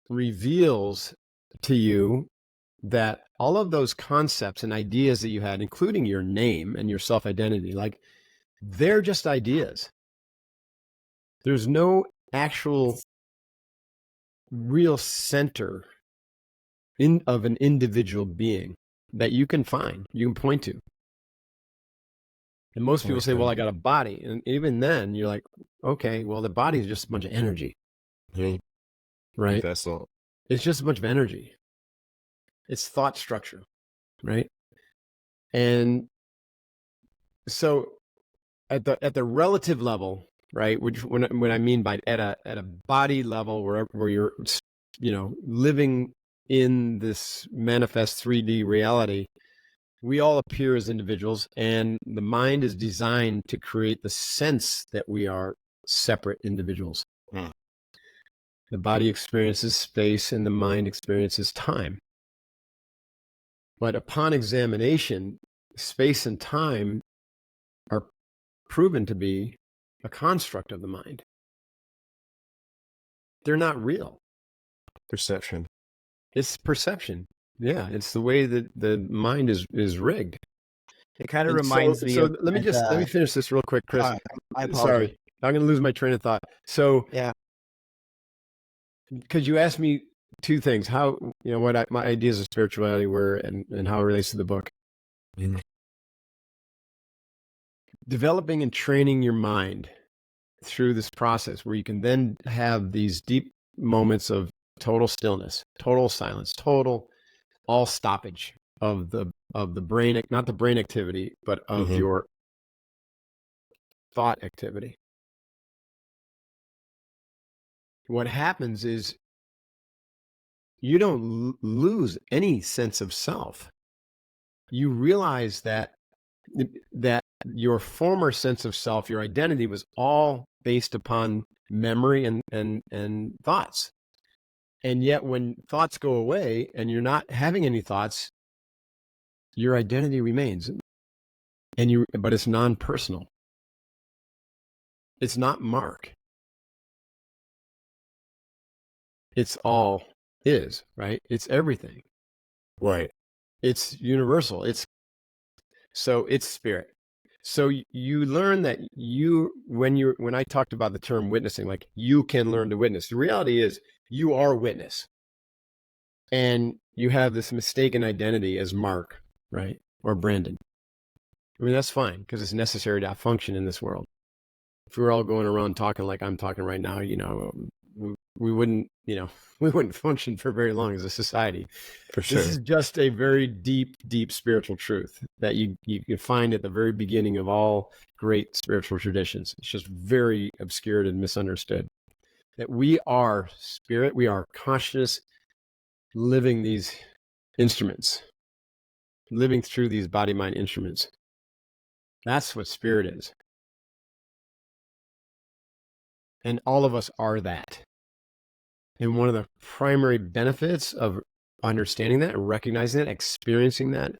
reveals to you that all of those concepts and ideas that you had, including your name and your self-identity, they're just ideas. There's no actual real center of an individual being that you can find, you can point to. And most people say, well, I got a body. And even then you're like, okay, well, the body is just a bunch of energy. Yeah. Right? That's all. It's just a bunch of energy. It's thought structure, right? And so at the relative level, right, which when I mean by at a body level, where you're, living in this manifest 3D reality, we all appear as individuals, and the mind is designed to create the sense that we are separate individuals. Mm. The body experiences space, and the mind experiences time. But upon examination, space and time are proven to be a construct of the mind. They're not real. Perception. It's perception. Yeah, it's the way that the mind is rigged. It kind of reminds me of... Let me finish this real quick, Chris. I apologize. Sorry, I'm going to lose my train of thought. So, yeah, because you asked me 2 things: how, what my ideas of spirituality were, and how it relates to the book. developing and training your mind through this process where you can then have these deep moments of total stillness, total silence, total all stoppage of the brain, not the brain activity, but of your thought activity. What happens is you don't lose any sense of self. You realize that your former sense of self, your identity, was all based upon memory and thoughts. And yet when thoughts go away and you're not having any thoughts, your identity remains. But it's non-personal. It's not Mark. It's all is, right? It's everything. Right. It's universal. It's spirit. So you learn that when I talked about the term witnessing, like you can learn to witness. The reality is you are witness. And you have this mistaken identity as Mark, right? Or Brandon. I mean, that's fine because it's necessary to function in this world. If we were all going around talking like I'm talking right now, we wouldn't function for very long as a society. For sure. This is just a very deep, deep spiritual truth that you can find at the very beginning of all great spiritual traditions. It's just very obscured and misunderstood. That we are spirit, we are conscious, living these instruments, living through these body-mind instruments. That's what spirit is. And all of us are that. And one of the primary benefits of understanding that, recognizing that, experiencing that,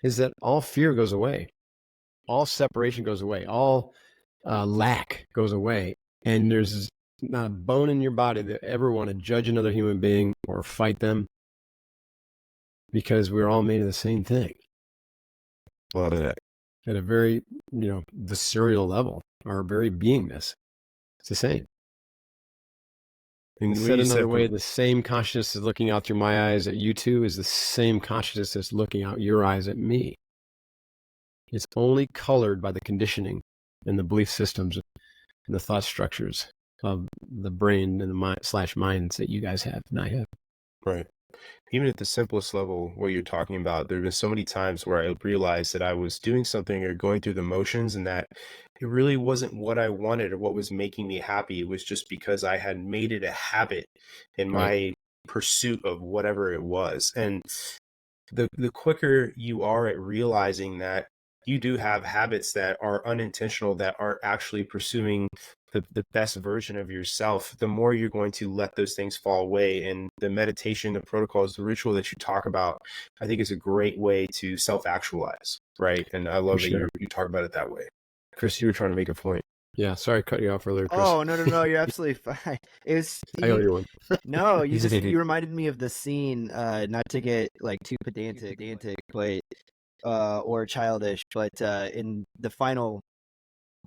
is that all fear goes away. All separation goes away. All lack goes away. And there's not a bone in your body that ever want to judge another human being or fight them, because we're all made of the same thing. A lot of that. At a very, visceral level, our very beingness. It's the same. And said another way, the same consciousness is looking out through my eyes at you two is the same consciousness that's looking out your eyes at me. It's only colored by the conditioning and the belief systems and the thought structures of the brain and the minds that you guys have and I have. Right. Even at the simplest level, what you're talking about, there have been so many times where I realized that I was doing something or going through the motions and that it really wasn't what I wanted or what was making me happy. It was just because I had made it a habit in my pursuit of whatever it was. And the quicker you are at realizing that you do have habits that are unintentional, that aren't actually pursuing the best version of yourself, the more you're going to let those things fall away. And the meditation, the protocols, the ritual that you talk about, I think is a great way to self-actualize, right? And I love that you talk about it that way. Chris, you were trying to make a point. Yeah, sorry I cut you off earlier, Chris. Oh, no, you're absolutely fine. I owe you one. No, you reminded me of the scene, not to get like too pedantic, but or childish, but in the final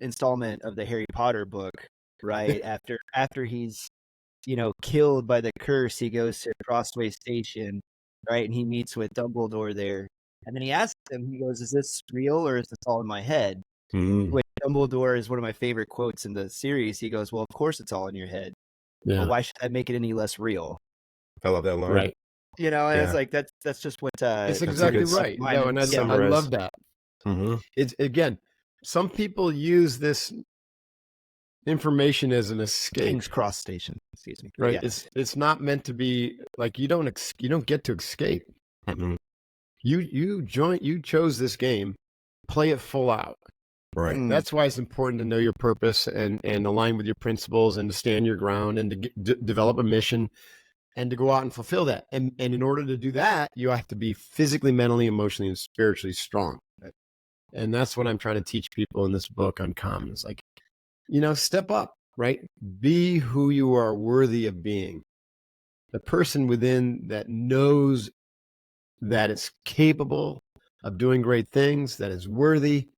installment of the Harry Potter book, right? after he's killed by the curse, he goes to Crossway Station, right? And he meets with Dumbledore there, and then he asks him, he goes, "Is this real or is this all in my head?" Which Dumbledore is one of my favorite quotes in the series. He goes, "Well, of course it's all in your head. Yeah. But why should that make it any less real?" I love that line. Right. And it's like that's just what it's exactly right. No, and I love that. It's again, some people use this information as an escape. King's Cross Station, excuse me. Right. Yeah. It's not meant to be like you don't get to escape. You chose this game, play it full out. Right. That's why it's important to know your purpose and align with your principles and to stand your ground and to develop a mission and to go out and fulfill that. And in order to do that, you have to be physically, mentally, emotionally, and spiritually strong. And that's what I'm trying to teach people in this book on Calm. It's like, step up, right? Be who you are worthy of being. The person within that knows that it's capable of doing great things, that is worthy.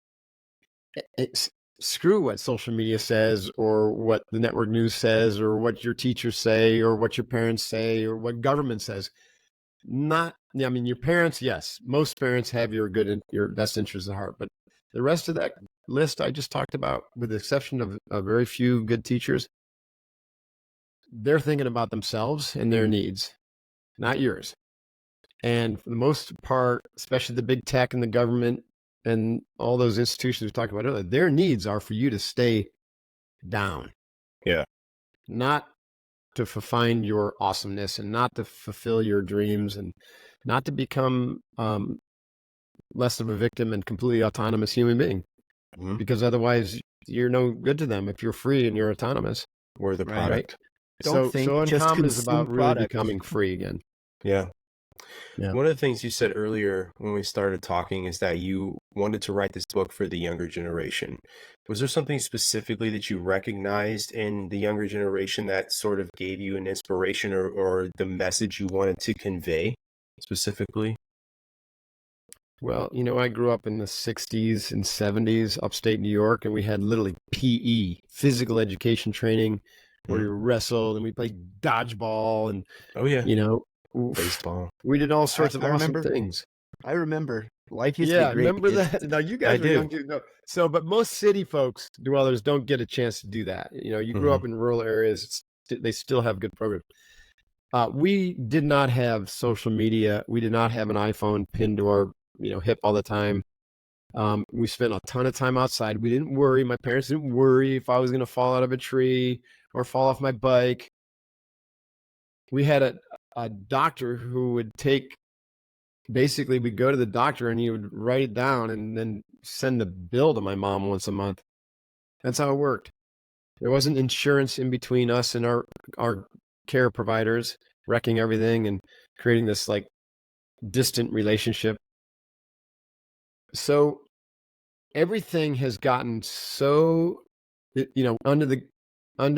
Screw what social media says or what the network news says or what your teachers say or what your parents say or what government says. Your parents, yes, most parents have your best interests at heart, but The rest of that list I just talked about, with the exception of a very few good teachers, they're thinking about themselves and their needs, not yours. And for the most part, especially the big tech and the government and all those institutions we talked about earlier, their needs are for you to stay down. Yeah. Not to find your awesomeness, and not to fulfill your dreams, and not to become less of a victim and completely autonomous human being. Mm-hmm. Because otherwise you're no good to them if you're free and you're autonomous. We're the product. Right? So Uncommon is about really becoming free again. Yeah. One of the things you said earlier when we started talking is that you wanted to write this book for the younger generation. Was there something specifically that you recognized in the younger generation that sort of gave you an inspiration, or the message you wanted to convey specifically? Well, I grew up in the 60s and 70s, upstate New York, and we had literally PE, physical education training, where we wrestled and we played dodgeball and, baseball. We did all sorts of awesome things. I remember. Life used to be great. Yeah, remember that? Now, you guys were young too. No. So, but most city folks, dwellers, don't get a chance to do that. You grew up in rural areas, they still have good programs. We did not have social media. We did not have an iPhone pinned to our hip all the time. We spent a ton of time outside. We didn't worry. My parents didn't worry if I was going to fall out of a tree or fall off my bike. We had a doctor who would basically we'd go to the doctor and he would write it down and then send the bill to my mom once a month. That's how it worked. There wasn't insurance in between us and our care providers, wrecking everything and creating this like distant relationship. So everything has gotten so, under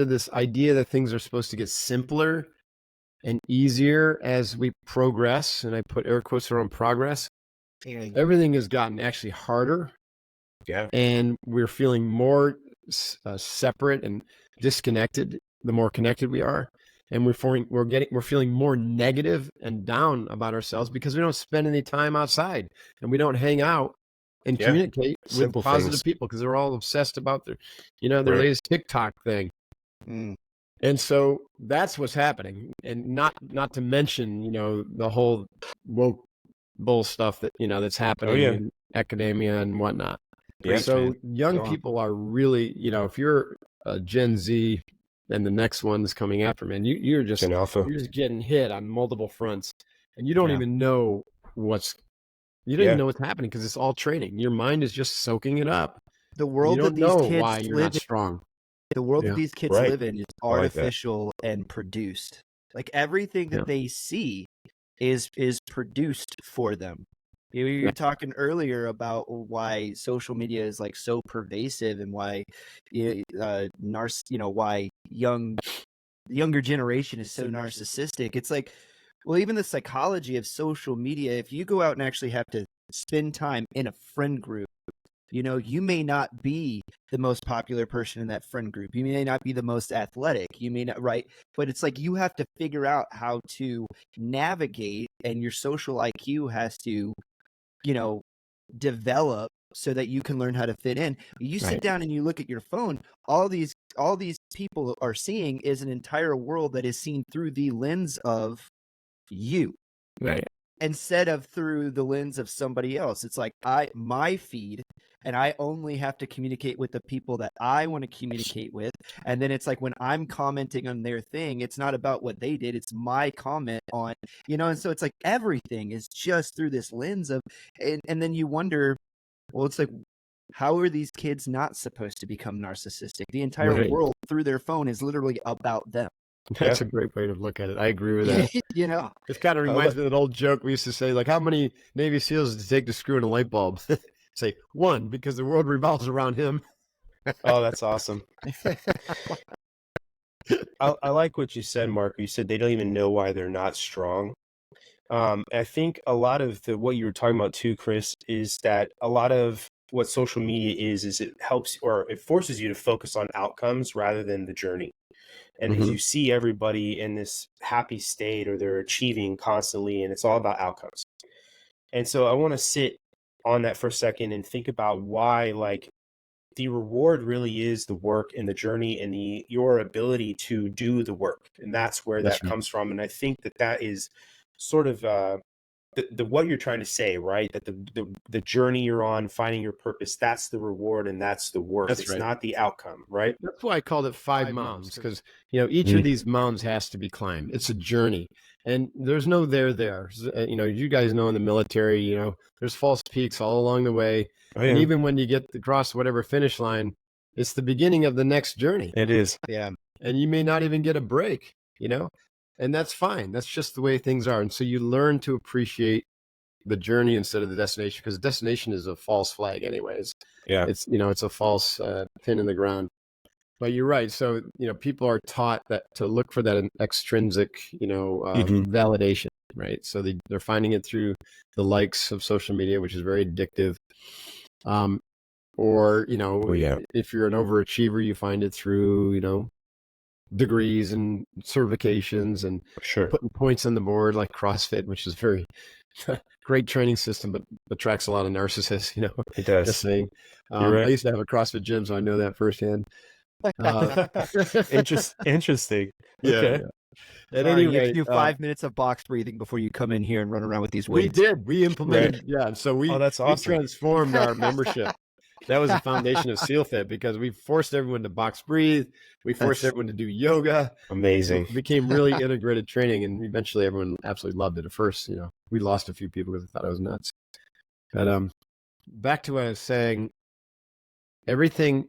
this idea that things are supposed to get simpler and easier as we progress, and I put air quotes around progress. Everything has gotten actually harder. Yeah. And we're feeling more separate and disconnected the more connected we are. And we're feeling more negative and down about ourselves because we don't spend any time outside and we don't hang out and communicate with positive people because they're all obsessed about their latest TikTok thing. And so that's what's happening. And not to mention, the whole woke bull stuff that, that's happening in academia and whatnot. Yeah. So young people are really, if you're a Gen Z and the next one's coming after, man, you're just getting hit on multiple fronts, and you don't even know what's happening because it's all training. Your mind is just soaking it up. The world that these kids live in, the world that these kids live in is artificial and produced. Like everything that they see is produced for them. You were talking earlier about why social media is like so pervasive and why why the younger generation is so narcissistic. It's like, well, even the psychology of social media, if you go out and actually have to spend time in a friend group, you may not be the most popular person in that friend group. You may not be the most athletic. You may not, right? But it's like you have to figure out how to navigate, and your social IQ has to, develop so that you can learn how to fit in. You sit down and you look at your phone, all these people are seeing is an entire world that is seen through the lens of you. Right. Instead of through the lens of somebody else. It's like my feed, and I only have to communicate with the people that I want to communicate with. And then it's like when I'm commenting on their thing, it's not about what they did, it's my comment on, and so it's like everything is just through this lens of, and then you wonder, well, it's like, how are these kids not supposed to become narcissistic? The entire world through their phone is literally about them. That's a great way to look at it. I agree with that. It kind of reminds me of an old joke we used to say, like, how many Navy SEALs does it take to screw in a light bulb? Say, one, because the world revolves around him. Oh, that's awesome. I like what you said, Mark. You said they don't even know why they're not strong. I think a lot of what you were talking about too, Chris, is that a lot of what social media is it helps, or it forces you to focus on outcomes rather than the journey. And as you see everybody in this happy state, or they're achieving constantly, and it's all about outcomes. And so I want to sit on that for a second and think about why, like, the reward really is the work and the journey and your ability to do the work. And that's where that comes from. And I think that is sort of the what you're trying to say, right? That the journey you're on, finding your purpose, that's the reward and that's the work. It's not the outcome, right? That's why I called it 5 mountains, because each of these mountains has to be climbed. It's a journey, and there's no there. You guys know in the military, there's false peaks all along the way, and even when you get across whatever finish line, it's the beginning of the next journey. It is, yeah, and you may not even get a break, and that's fine. That's just the way things are, and so you learn to appreciate the journey instead of the destination, because the destination is a false flag anyways. Yeah. It's a false pin in the ground. But you're right. So, people are taught that to look for that extrinsic, validation, right? So they're finding it through the likes of social media, which is very addictive. Or, if you're an overachiever, you find it through, degrees and certifications and putting points on the board like CrossFit, which is very great training system, but attracts a lot of narcissists, It does. Just saying. Right. I used to have a CrossFit gym, so I know that firsthand. Interesting. Yeah. Okay. At any rate, you have to do 5 minutes of box breathing before you come in here and run around with these weights. We did. We implemented. Yeah. So that's awesome. We transformed our membership. That was the foundation of SEALFIT, because we forced everyone to box breathe. We forced everyone to do yoga. Amazing. So it became really integrated training, and eventually everyone absolutely loved it. At first, we lost a few people because they thought it was nuts. But back to what I was saying, everything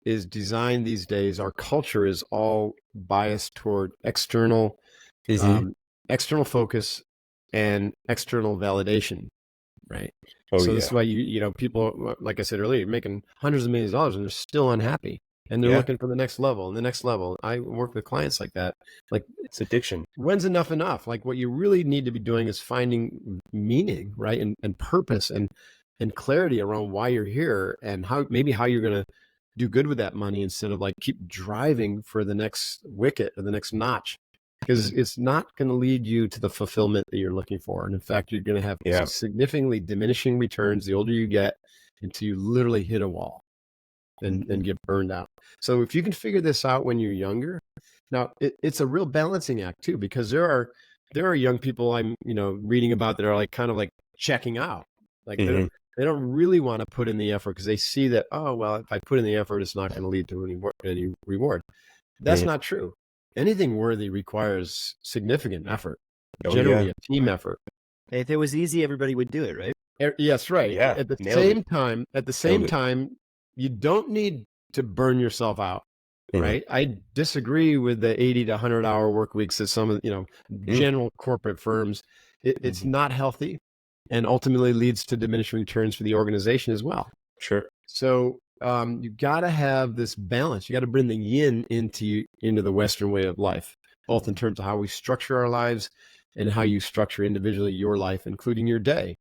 is designed these days. Our culture is all biased toward external focus and external validation, right? So that's why people, like I said earlier, are making hundreds of millions of dollars and they're still unhappy, and they're looking for the next level and the next level. I work with clients like that. Like, it's addiction. When's enough? Like, what you really need to be doing is finding meaning, right, and purpose and clarity around why you're here and how you're going to do good with that money, instead of like keep driving for the next wicket or the next notch, because it's not going to lead you to the fulfillment that you're looking for. And in fact, you're going to have significantly diminishing returns the older you get, until you literally hit a wall and get burned out. So if you can figure this out when you're younger, now it's a real balancing act too, because there are young people I'm reading about that are like kind of like checking out, like they don't really want to put in the effort, because they see that, oh, well, if I put in the effort, it's not going to lead to any reward. That's not true. Anything worthy requires significant effort, generally a team effort. If it was easy, everybody would do it, right? Yes, right. Yeah. At the same time, you don't need to burn yourself out, right? I disagree with the 80 to 100 hour work weeks that some of general corporate firms. It's not healthy, and ultimately leads to diminishing returns for the organization as well. Sure. So you got to have this balance. You got to bring the yin into the Western way of life, both in terms of how we structure our lives and how you structure individually your life, including your day.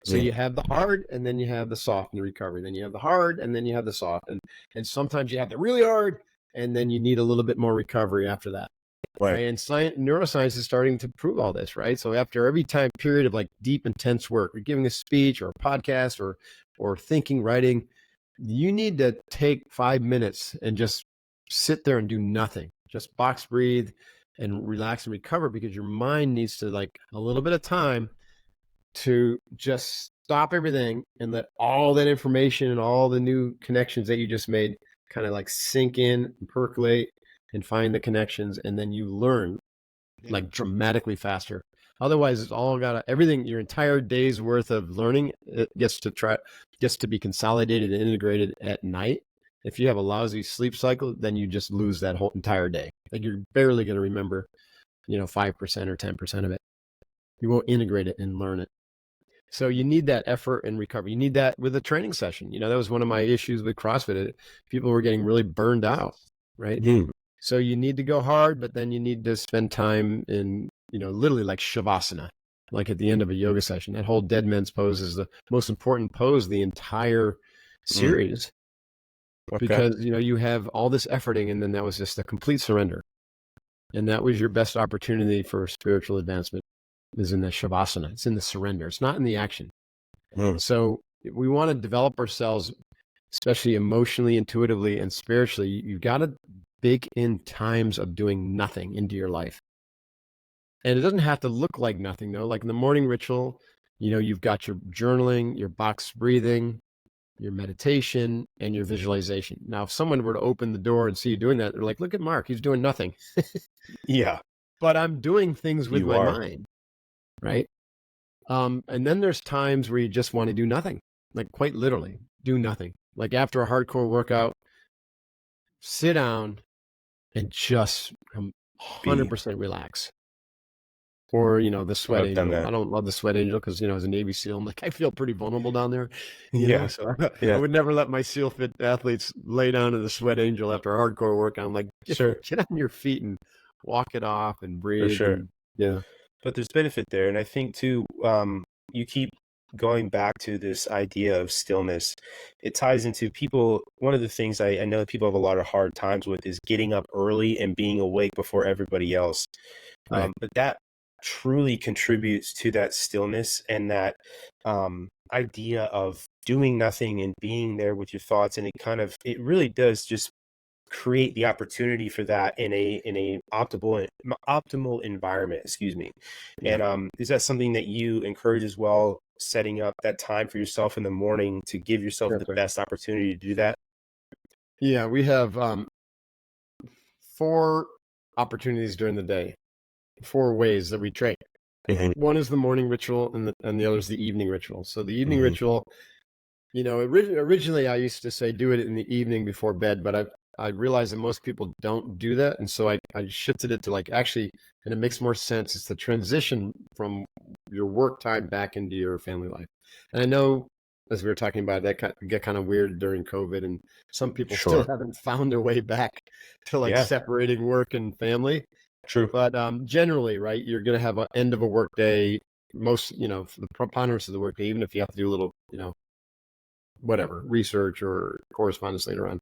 So you have the hard, and then you have the soft in the recovery. Then you have the hard, and then you have the soft. And sometimes you have the really hard, and then you need a little bit more recovery after that. Right. And neuroscience is starting to prove all this, right? So after every time period of like deep, intense work, or giving a speech or a podcast or thinking, writing, you need to take 5 minutes and just sit there and do nothing. Just box breathe and relax and recover, because your mind needs to like a little bit of time to just stop everything and let all that information and all the new connections that you just made kind of like sink in and percolate and find the connections, and then you learn like dramatically faster. Otherwise, it's all everything, your entire day's worth of learning, it gets to be consolidated and integrated at night. If you have a lousy sleep cycle, then you just lose that whole entire day. Like, you're barely going to remember, 5% or 10% of it. You won't integrate it and learn it. So you need that effort and recovery. You need that with a training session. That was one of my issues with CrossFit. People were getting really burned out, right? So you need to go hard, but then you need to spend time in, literally like Shavasana, like at the end of a yoga session. That whole dead man's pose is the most important pose of the entire series. Because, you have all this efforting, and then that was just a complete surrender. And that was your best opportunity for spiritual advancement, is in the Shavasana. It's in the surrender. It's not in the action. So we want to develop ourselves, especially emotionally, intuitively, and spiritually. You've got to bake in times of doing nothing into your life. And it doesn't have to look like nothing, though. Like in the morning ritual, you've got your journaling, your box breathing, your meditation, and your visualization. Now, if someone were to open the door and see you doing that, they're like, look at Mark, he's doing nothing. Yeah. But I'm doing things with my mind, right? And then there's times where you just want to do nothing, like quite literally do nothing. Like after a hardcore workout, sit down and just 100% relax. Or, the sweat angel. I don't love the sweat angel because, as a Navy SEAL, I'm like, I feel pretty vulnerable down there. So I would never let my SEALFIT athletes lay down in the sweat angel after a hardcore workout. I'm like, get on your feet and walk it off and breathe. For sure. And, yeah. But there's benefit there. And I think too, you keep going back to this idea of stillness. It ties into people. One of the things I know that people have a lot of hard times with is getting up early and being awake before everybody else. Right. But that truly contributes to that stillness and that idea of doing nothing and being there with your thoughts. And it really does just create the opportunity for that in a optimal environment, excuse me. Yeah. And is that something that you encourage as well, setting up that time for yourself in the morning to give yourself the best opportunity to do that? Yeah, we have 4 opportunities during the day, 4 ways that we train. One is the morning ritual, and the other is the evening ritual. So the evening ritual, originally I used to say do it in the evening before bed, but I realized that most people don't do that, and so I shifted it to and it makes more sense. It's the transition from your work time back into your family life. And I know, as we were talking about, that get kind of weird during COVID, and some people still haven't found their way back to separating work and family. True. But generally, right, you're going to have an end of a work day, most, for the preponderance of the work day, even if you have to do a little, whatever, research or correspondence later on.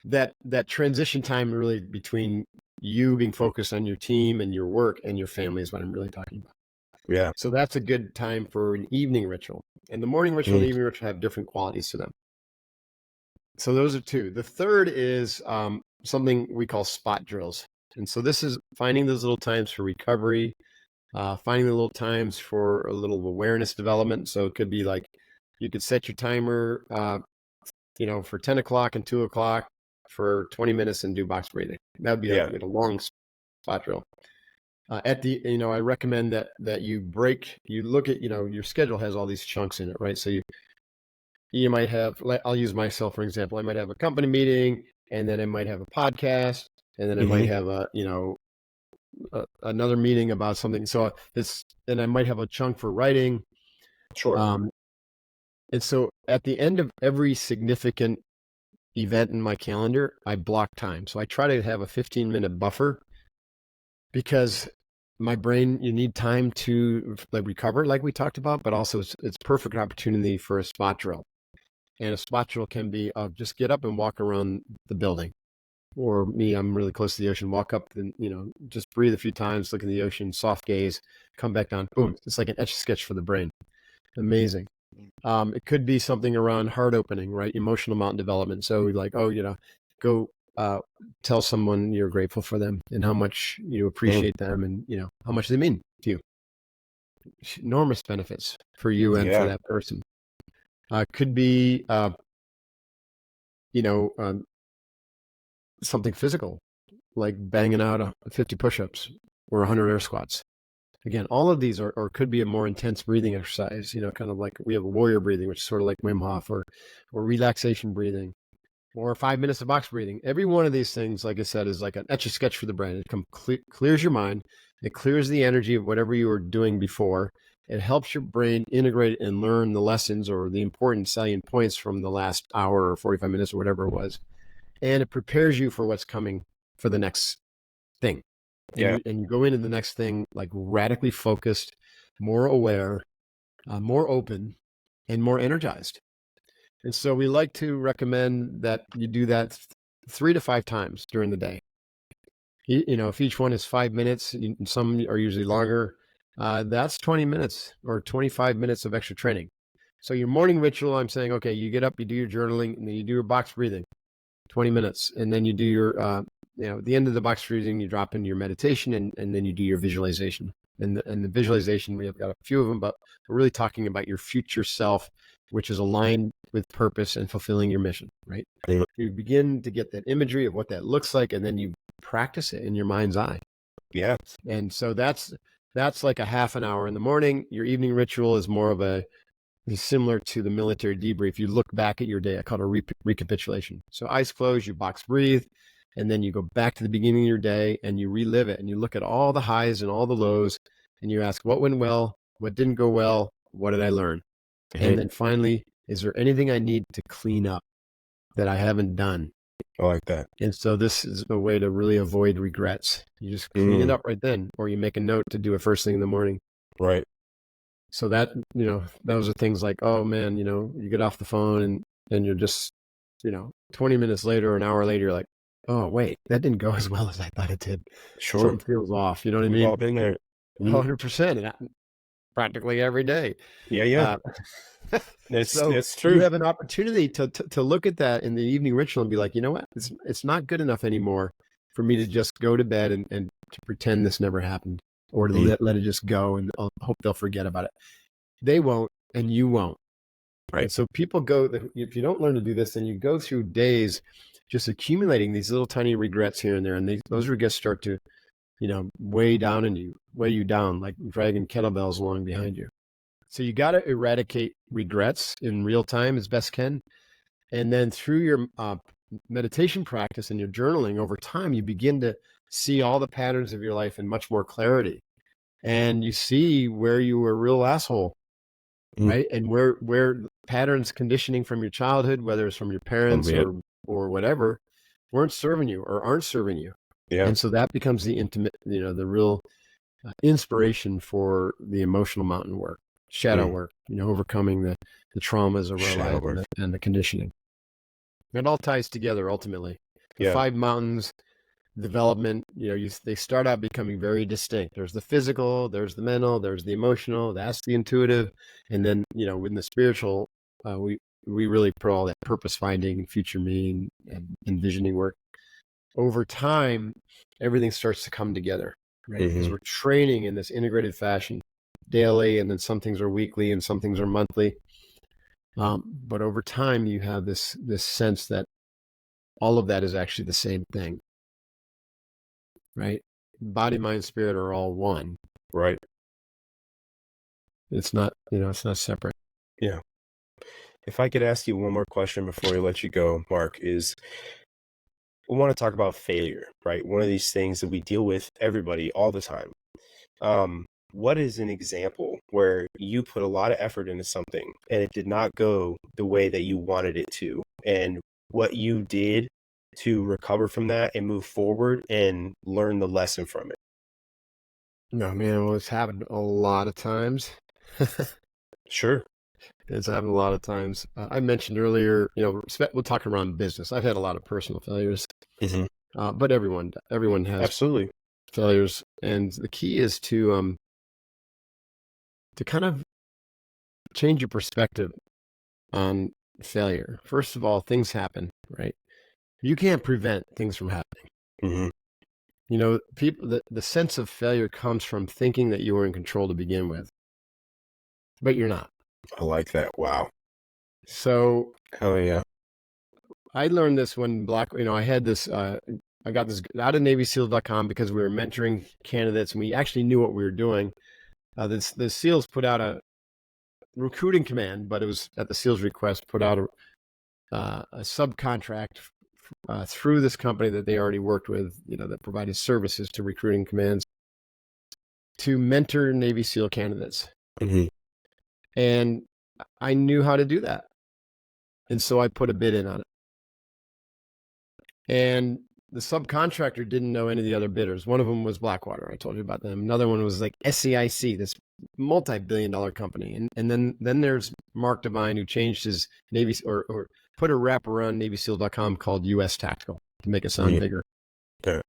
That transition time really between you being focused on your team and your work and your family is what I'm really talking about. Yeah. So that's a good time for an evening ritual. And the morning ritual and the evening ritual have different qualities to them. So those are 2. The third is something we call spot drills. And so this is finding those little times for recovery, finding the little times for a little awareness development. So it could be like you could set your timer, for 10 o'clock and 2 o'clock for 20 minutes and do box breathing. That would be a long spot drill. I recommend that you look at, your schedule has all these chunks in it, right? So you might have, I'll use myself for example. I might have a company meeting, and then I might have a podcast, and then I might have another meeting about something. So then I might have a chunk for writing. Sure. And so at the end of every significant event in my calendar, I block time. So I try to have a 15-minute buffer, because my brain, you need time to recover, like we talked about, but also it's perfect opportunity for a spot drill. And a spot drill can be just get up and walk around the building. Or me, I'm really close to the ocean, walk up and, just breathe a few times, look in the ocean, soft gaze, come back down. Boom. It's like an etch-a-sketch for the brain. Amazing. It could be something around heart opening, right? Emotional mountain development. So go tell someone you're grateful for them and how much you appreciate them, and, how much they mean to you. Enormous benefits for you and for that person. Could be, something physical, like banging out 50 push-ups or 100 air squats. Again, all of these or could be a more intense breathing exercise, kind of like we have a warrior breathing, which is sort of like Wim Hof, or relaxation breathing, or 5 minutes of box breathing. Every one of these things, like I said, is like an etch-a-sketch for the brain. It clears your mind. It clears the energy of whatever you were doing before. It helps your brain integrate and learn the lessons or the important salient points from the last hour or 45 minutes or whatever it was. And it prepares you for what's coming for the next thing. And you go into the next thing like radically focused, more aware, more open, and more energized. And so we like to recommend that you do that 3 to 5 times during the day. If each one is 5 minutes, some are usually longer, that's 20 minutes or 25 minutes of extra training. So your morning ritual, I'm saying, okay, you get up, you do your journaling, and then you do your box breathing, 20 minutes. And then you do your, at the end of the box breathing, you drop into your meditation, and then you do your visualization. And the visualization, we have got a few of them, but we're really talking about your future self, which is aligned with purpose and fulfilling your mission, right? You begin to get that imagery of what that looks like, and then you practice it in your mind's eye. Yeah. And so that's like a half an hour in the morning. Your evening ritual is more of similar to the military debrief. You look back at your day. I call it a recapitulation. So eyes closed, you box breathe, and then you go back to the beginning of your day and you relive it. And you look at all the highs and all the lows, and you ask, what went well? What didn't go well? What did I learn? And then finally, is there anything I need to clean up that I haven't done? I like that. And so this is a way to really avoid regrets. You just clean it up right then, or you make a note to do it first thing in the morning. Right. So that, those are things like, oh man, you get off the phone and you're just, 20 minutes later or an hour later, you're like, oh wait, that didn't go as well as I thought it did. Sure. Something feels off. You know what I mean? We've all been there. 100%. Practically every day. Yeah. That's true. You have an opportunity to look at that in the evening ritual and be like, you know what? It's not good enough anymore for me to just go to bed and to pretend this never happened, or to let it just go and I'll hope they'll forget about it. They won't, and you won't. Right. And so people if you don't learn to do this, then you go through days just accumulating these little tiny regrets here and there. And those regrets start to, weigh you down like dragging kettlebells along behind you. So you got to eradicate regrets in real time as best can. And then through your meditation practice and your journaling over time, you begin to see all the patterns of your life in much more clarity. And you see where you were a real asshole, right? And where patterns, conditioning from your childhood, whether it's from your parents or whatever, weren't serving you or aren't serving you. Yeah. And so that becomes the intimate, the real inspiration for the emotional mountain work, shadow work, overcoming the traumas of our life and the conditioning. It all ties together ultimately. The 5 mountains development, they start out becoming very distinct. There's the physical, there's the mental, there's the emotional, that's the intuitive. And then, in the spiritual, we really put all that purpose finding, future meaning, and envisioning work. Over time, everything starts to come together, right? Because we're training in this integrated fashion daily, and then some things are weekly and some things are monthly. But over time, you have this sense that all of that is actually the same thing, right? Body, mind, spirit are all one. Right. It's not, it's not separate. Yeah. If I could ask you one more question before we let you go, Mark, is we want to talk about failure, right? One of these things that we deal with everybody all the time. What is an example where you put a lot of effort into something and it did not go the way that you wanted it to, and what you did to recover from that and move forward and learn the lesson from it? No, man, well, it's happened a lot of times. Sure. It's happened a lot of times. I mentioned earlier, we'll talk around business. I've had a lot of personal failures, but everyone has absolutely failures. And the key is to kind of change your perspective on failure. First of all, things happen, right? You can't prevent things from happening. People, the sense of failure comes from thinking that you were in control to begin with, but you're not. I like that. Wow. So, hell yeah. I learned this when I had this, I got this out of NavySeals.com because we were mentoring candidates and we actually knew what we were doing. The SEALs put out a recruiting command, but it was at the SEALs request, put out a subcontract through this company that they already worked with, that provided services to recruiting commands to mentor Navy SEAL candidates. And I knew how to do that. And so I put a bid in on it. And the subcontractor didn't know any of the other bidders. One of them was Blackwater. I told you about them. Another one was like SEIC, this multi-billion-dollar company. And then there's Mark Devine, who changed his Navy or put a wrap around NavySeal.com called US Tactical to make it sound bigger. Yeah.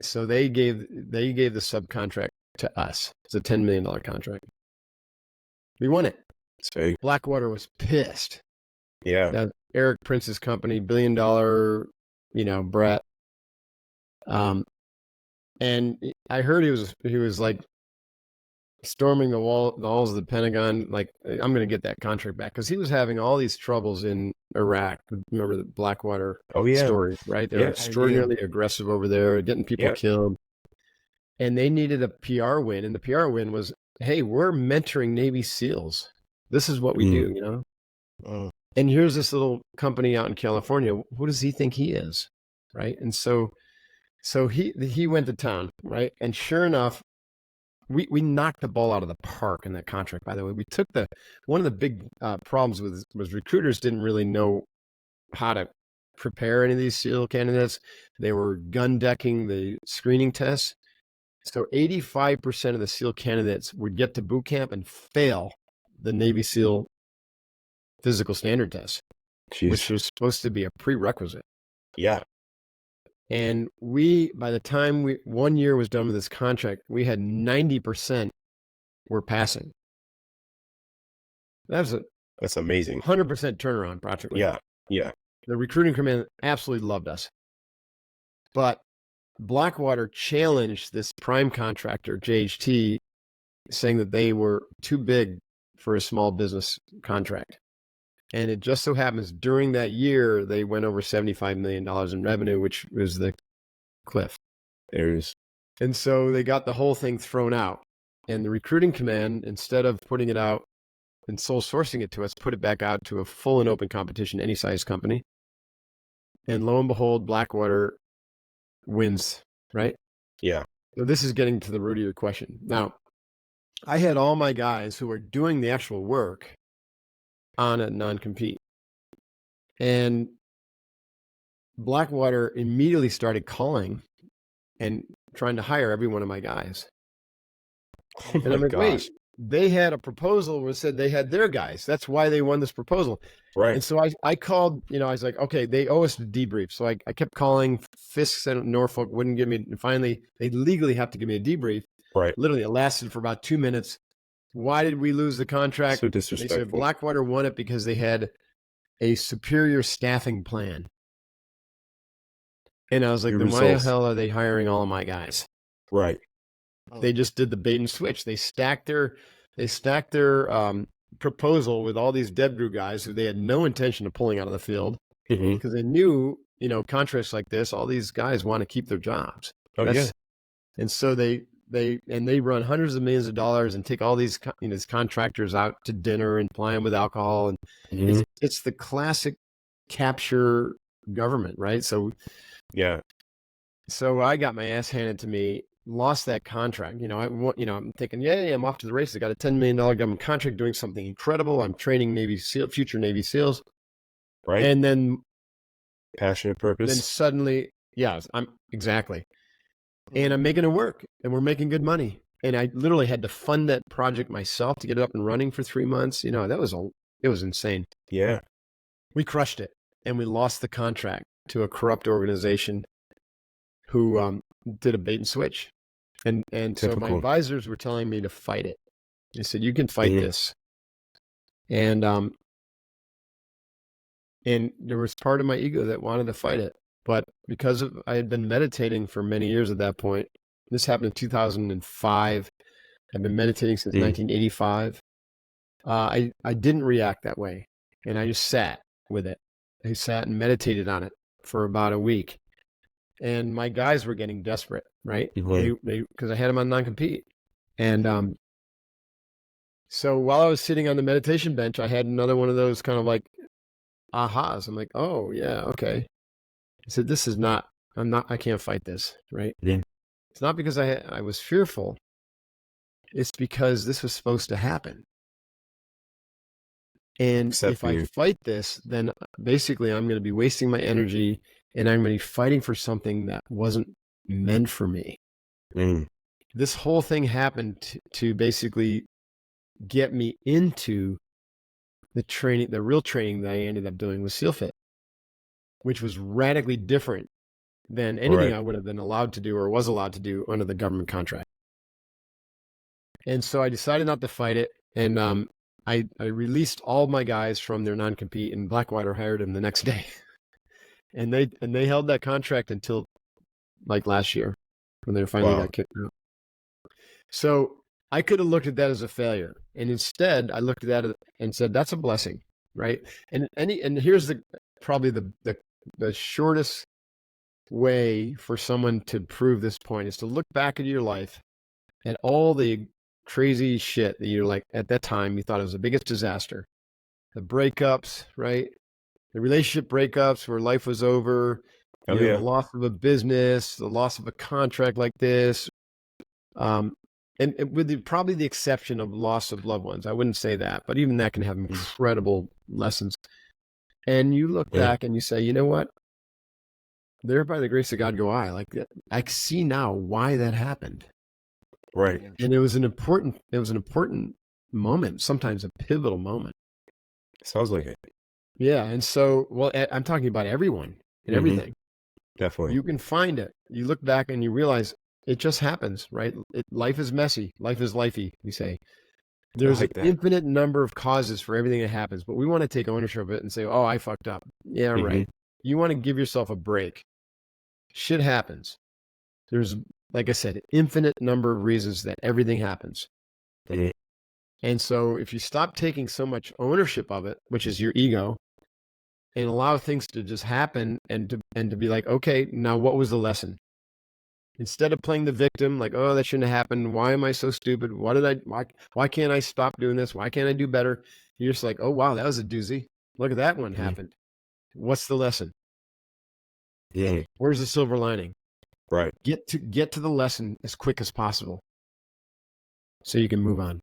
So they gave the subcontract to us. It's a $10 million contract. We won it. Blackwater was pissed. Yeah. That Eric Prince's company, $1 billion, Brett. And I heard he was like storming the walls of the Pentagon, like, I'm going to get that contract back, because he was having all these troubles in Iraq. Remember the Blackwater story, right? They're extraordinarily aggressive over there, getting people killed. And they needed a PR win, and the PR win was, hey, we're mentoring Navy SEALs. This is what we do, And here's this little company out in California. Who does he think he is, right? And so he went to town, right? And sure enough, we knocked the ball out of the park in that contract. By the way, we took one of the big problems was recruiters didn't really know how to prepare any of these SEAL candidates. They were gun decking the screening tests. So 85% of the SEAL candidates would get to boot camp and fail the Navy SEAL physical standard test, which was supposed to be a prerequisite. Yeah. And by the time 1 year was done with this contract, we had 90% were passing. That's amazing. 100% turnaround practically. Yeah. Yeah. The recruiting command absolutely loved us. But Blackwater challenged this prime contractor, JHT, saying that they were too big for a small business contract. And it just so happens during that year, they went over $75 million in revenue, which was the cliff. And so they got the whole thing thrown out. And the recruiting command, instead of putting it out and sole sourcing it to us, put it back out to a full and open competition, any size company. And lo and behold, Blackwater wins, right? Yeah. So this is getting to the root of your question. Now, I had all my guys who were doing the actual work on a non-compete. And Blackwater immediately started calling and trying to hire every one of my guys. Oh and I'm like, wait, they had a proposal where it said they had their guys. That's why they won this proposal. Right. And so I called, I was like, okay, they owe us a debrief. So I kept calling. Fisk and Norfolk wouldn't give me, and finally they legally have to give me a debrief. Right. Literally, it lasted for about 2 minutes. Why did we lose the contract? So disrespectful. They said Blackwater won it because they had a superior staffing plan. And I was like, then why the hell are they hiring all of my guys? Right. They just did the bait and switch. They stacked their proposal with all these DevGru guys who they had no intention of pulling out of the field, because they knew, contracts like this, all these guys want to keep their jobs. And so they run hundreds of millions of dollars and take all these these contractors out to dinner and ply them with alcohol, and it's the classic capture government, right? So I got my ass handed to me, lost that contract. I'm thinking, I'm off to the races. I got a $10 million government contract doing something incredible. I'm training future Navy SEALs. Right. And then passionate purpose. Then suddenly, exactly. And I'm making it work, and we're making good money. And I literally had to fund that project myself to get it up and running for 3 months. It was insane. Yeah. We crushed it, and we lost the contract to a corrupt organization who did a bait and switch. And so my advisors were telling me to fight it. They said, you can fight this. And there was part of my ego that wanted to fight it. But because I had been meditating for many years at that point, this happened in 2005. I've been meditating since 1985. I didn't react that way. And I just sat with it. I sat and meditated on it for about a week. And my guys were getting desperate, right? Because I had them on non-compete. And so while I was sitting on the meditation bench, I had another one of those kind of like ahas. I'm like, oh, yeah, okay. I said, I can't fight this, right? Yeah. It's not because I was fearful. It's because this was supposed to happen. And if I fight this, then basically I'm going to be wasting my energy, and I'm going to be fighting for something that wasn't meant for me. This whole thing happened to basically get me into the real training that I ended up doing with SEALFIT, which was radically different than anything I would have been allowed to do or was allowed to do under the government contract. And so I decided not to fight it. And I released all my guys from their non-compete, and Blackwater hired them the next day. And they held that contract until like last year when they finally got kicked out. So I could have looked at that as a failure, and instead I looked at that and said that's a blessing, right? And here's probably the shortest way for someone to prove this point is to look back at your life at all the crazy shit that you're like at that time you thought it was the biggest disaster, the breakups, right? The relationship breakups where life was over, the loss of a business, the loss of a contract like this, and with probably the exception of loss of loved ones. I wouldn't say that, but even that can have incredible lessons. And you look back and you say, you know what? There by the grace of God go I. Like, I see now why that happened. Right. And it was an important moment, sometimes a pivotal moment. Sounds like it. Yeah. And so, well, I'm talking about everyone and everything. Definitely. You can find it. You look back and you realize it just happens, right? Life is messy. Life is lifey, we say. There's an infinite number of causes for everything that happens, but we want to take ownership of it and say, oh, I fucked up. Yeah, right. You want to give yourself a break. Shit happens. There's, like I said, infinite number of reasons that everything happens. And so if you stop taking so much ownership of it, which is your ego, and allow things to just happen and to be like, okay, now what was the lesson? Instead of playing the victim, like, oh, that shouldn't have happened. Why am I so stupid? Why can't I stop doing this? Why can't I do better? You're just like, oh, wow, that was a doozy. Look at that one happened. What's the lesson? Yeah. Where's the silver lining? Right. Get to the lesson as quick as possible so you can move on.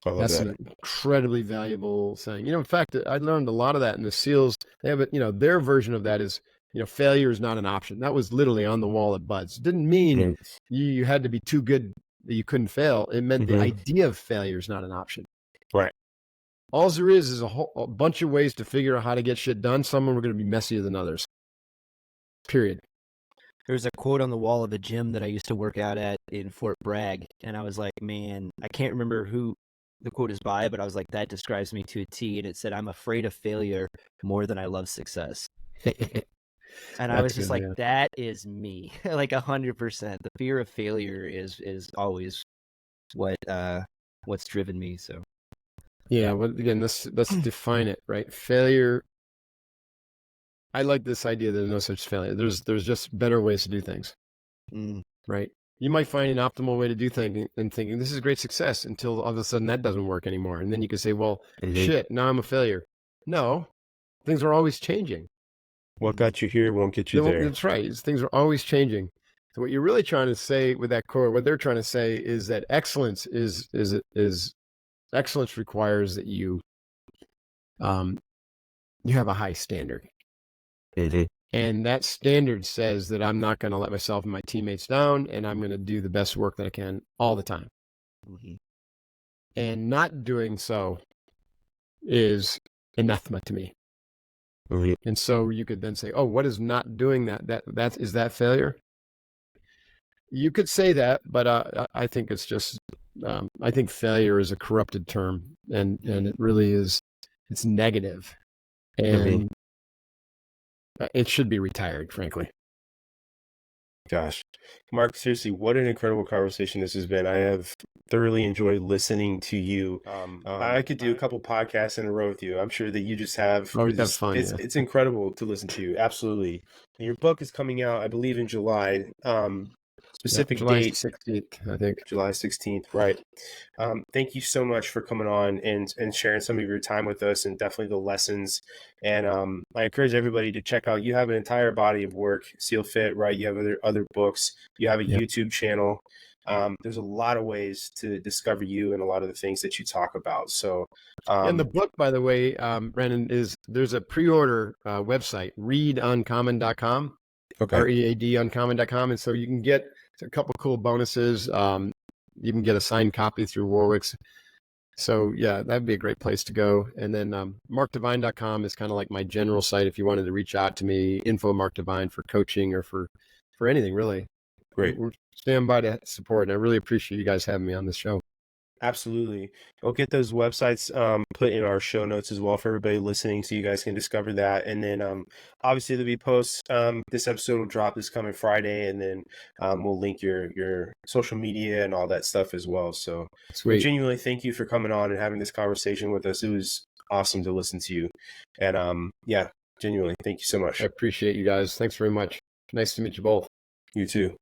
That's an incredibly valuable thing. In fact, I learned a lot of that in the SEALs. They have their version of that is, failure is not an option. That was literally on the wall at Bud's. It didn't mean you had to be too good that you couldn't fail. It meant the idea of failure is not an option. Right. All there is a bunch of ways to figure out how to get shit done. Some of them are going to be messier than others. Period. There's a quote on the wall of a gym that I used to work out at in Fort Bragg, and I was like, man, I can't remember who the quote is by, but I was like, that describes me to a T. And it said, I'm afraid of failure more than I love success. And I was just like, that is me, like 100%. The fear of failure is always what's driven me. So yeah, well, again, let's define it, right? Failure. I like this idea that there's no such failure. There's just better ways to do things, right? You might find an optimal way to do things and thinking this is great success until all of a sudden that doesn't work anymore. And then you can say, well, shit, now I'm a failure. No, things are always changing. What got you here won't get you there. That's right. Things are always changing. So what you're really trying to say with that quote, what they're trying to say is that excellence excellence requires that you have a high standard. And that standard says that I'm not going to let myself and my teammates down, and I'm going to do the best work that I can all the time. And not doing so is anathema to me. And so you could then say, oh, what is not doing that? Is that failure? You could say that, but I think it's just, I think failure is a corrupted term, and it really is, it's negative. And it should be retired, frankly. Gosh, Mark, seriously, what an incredible conversation this has been. I have thoroughly enjoyed listening to you. I could do a couple podcasts in a row with you. I'm sure that you just have. Oh, that's fun. It's incredible to listen to you. Absolutely. And your book is coming out, I believe, in July. Specific July date, 16th, I think. July 16th, right. Thank you so much for coming on and sharing some of your time with us, and definitely the lessons. And I encourage everybody to check out, you have an entire body of work, SEALFIT, right? You have other books, you have a YouTube channel. There's a lot of ways to discover you and a lot of the things that you talk about. So, and the book, by the way, Brandon, there's a pre-order website, readuncommon.com. Okay. READuncommon.com. And so you can get a couple cool bonuses. You can get a signed copy through Warwick's. So yeah, that'd be a great place to go. And then markdevine.com is kind of like my general site if you wanted to reach out to me, info Mark Devine for coaching or for anything really. Great. We're stand by to support, and I really appreciate you guys having me on this show. Absolutely. We'll get those websites put in our show notes as well for everybody listening, so you guys can discover that. And then obviously there'll be posts. This episode will drop this coming Friday, and then we'll link your social media and all that stuff as well. So Sweet. Genuinely thank you for coming on and having this conversation with us. It was awesome to listen to you. And yeah, genuinely, thank you so much. I appreciate you guys. Thanks very much. Nice to meet you both. You too.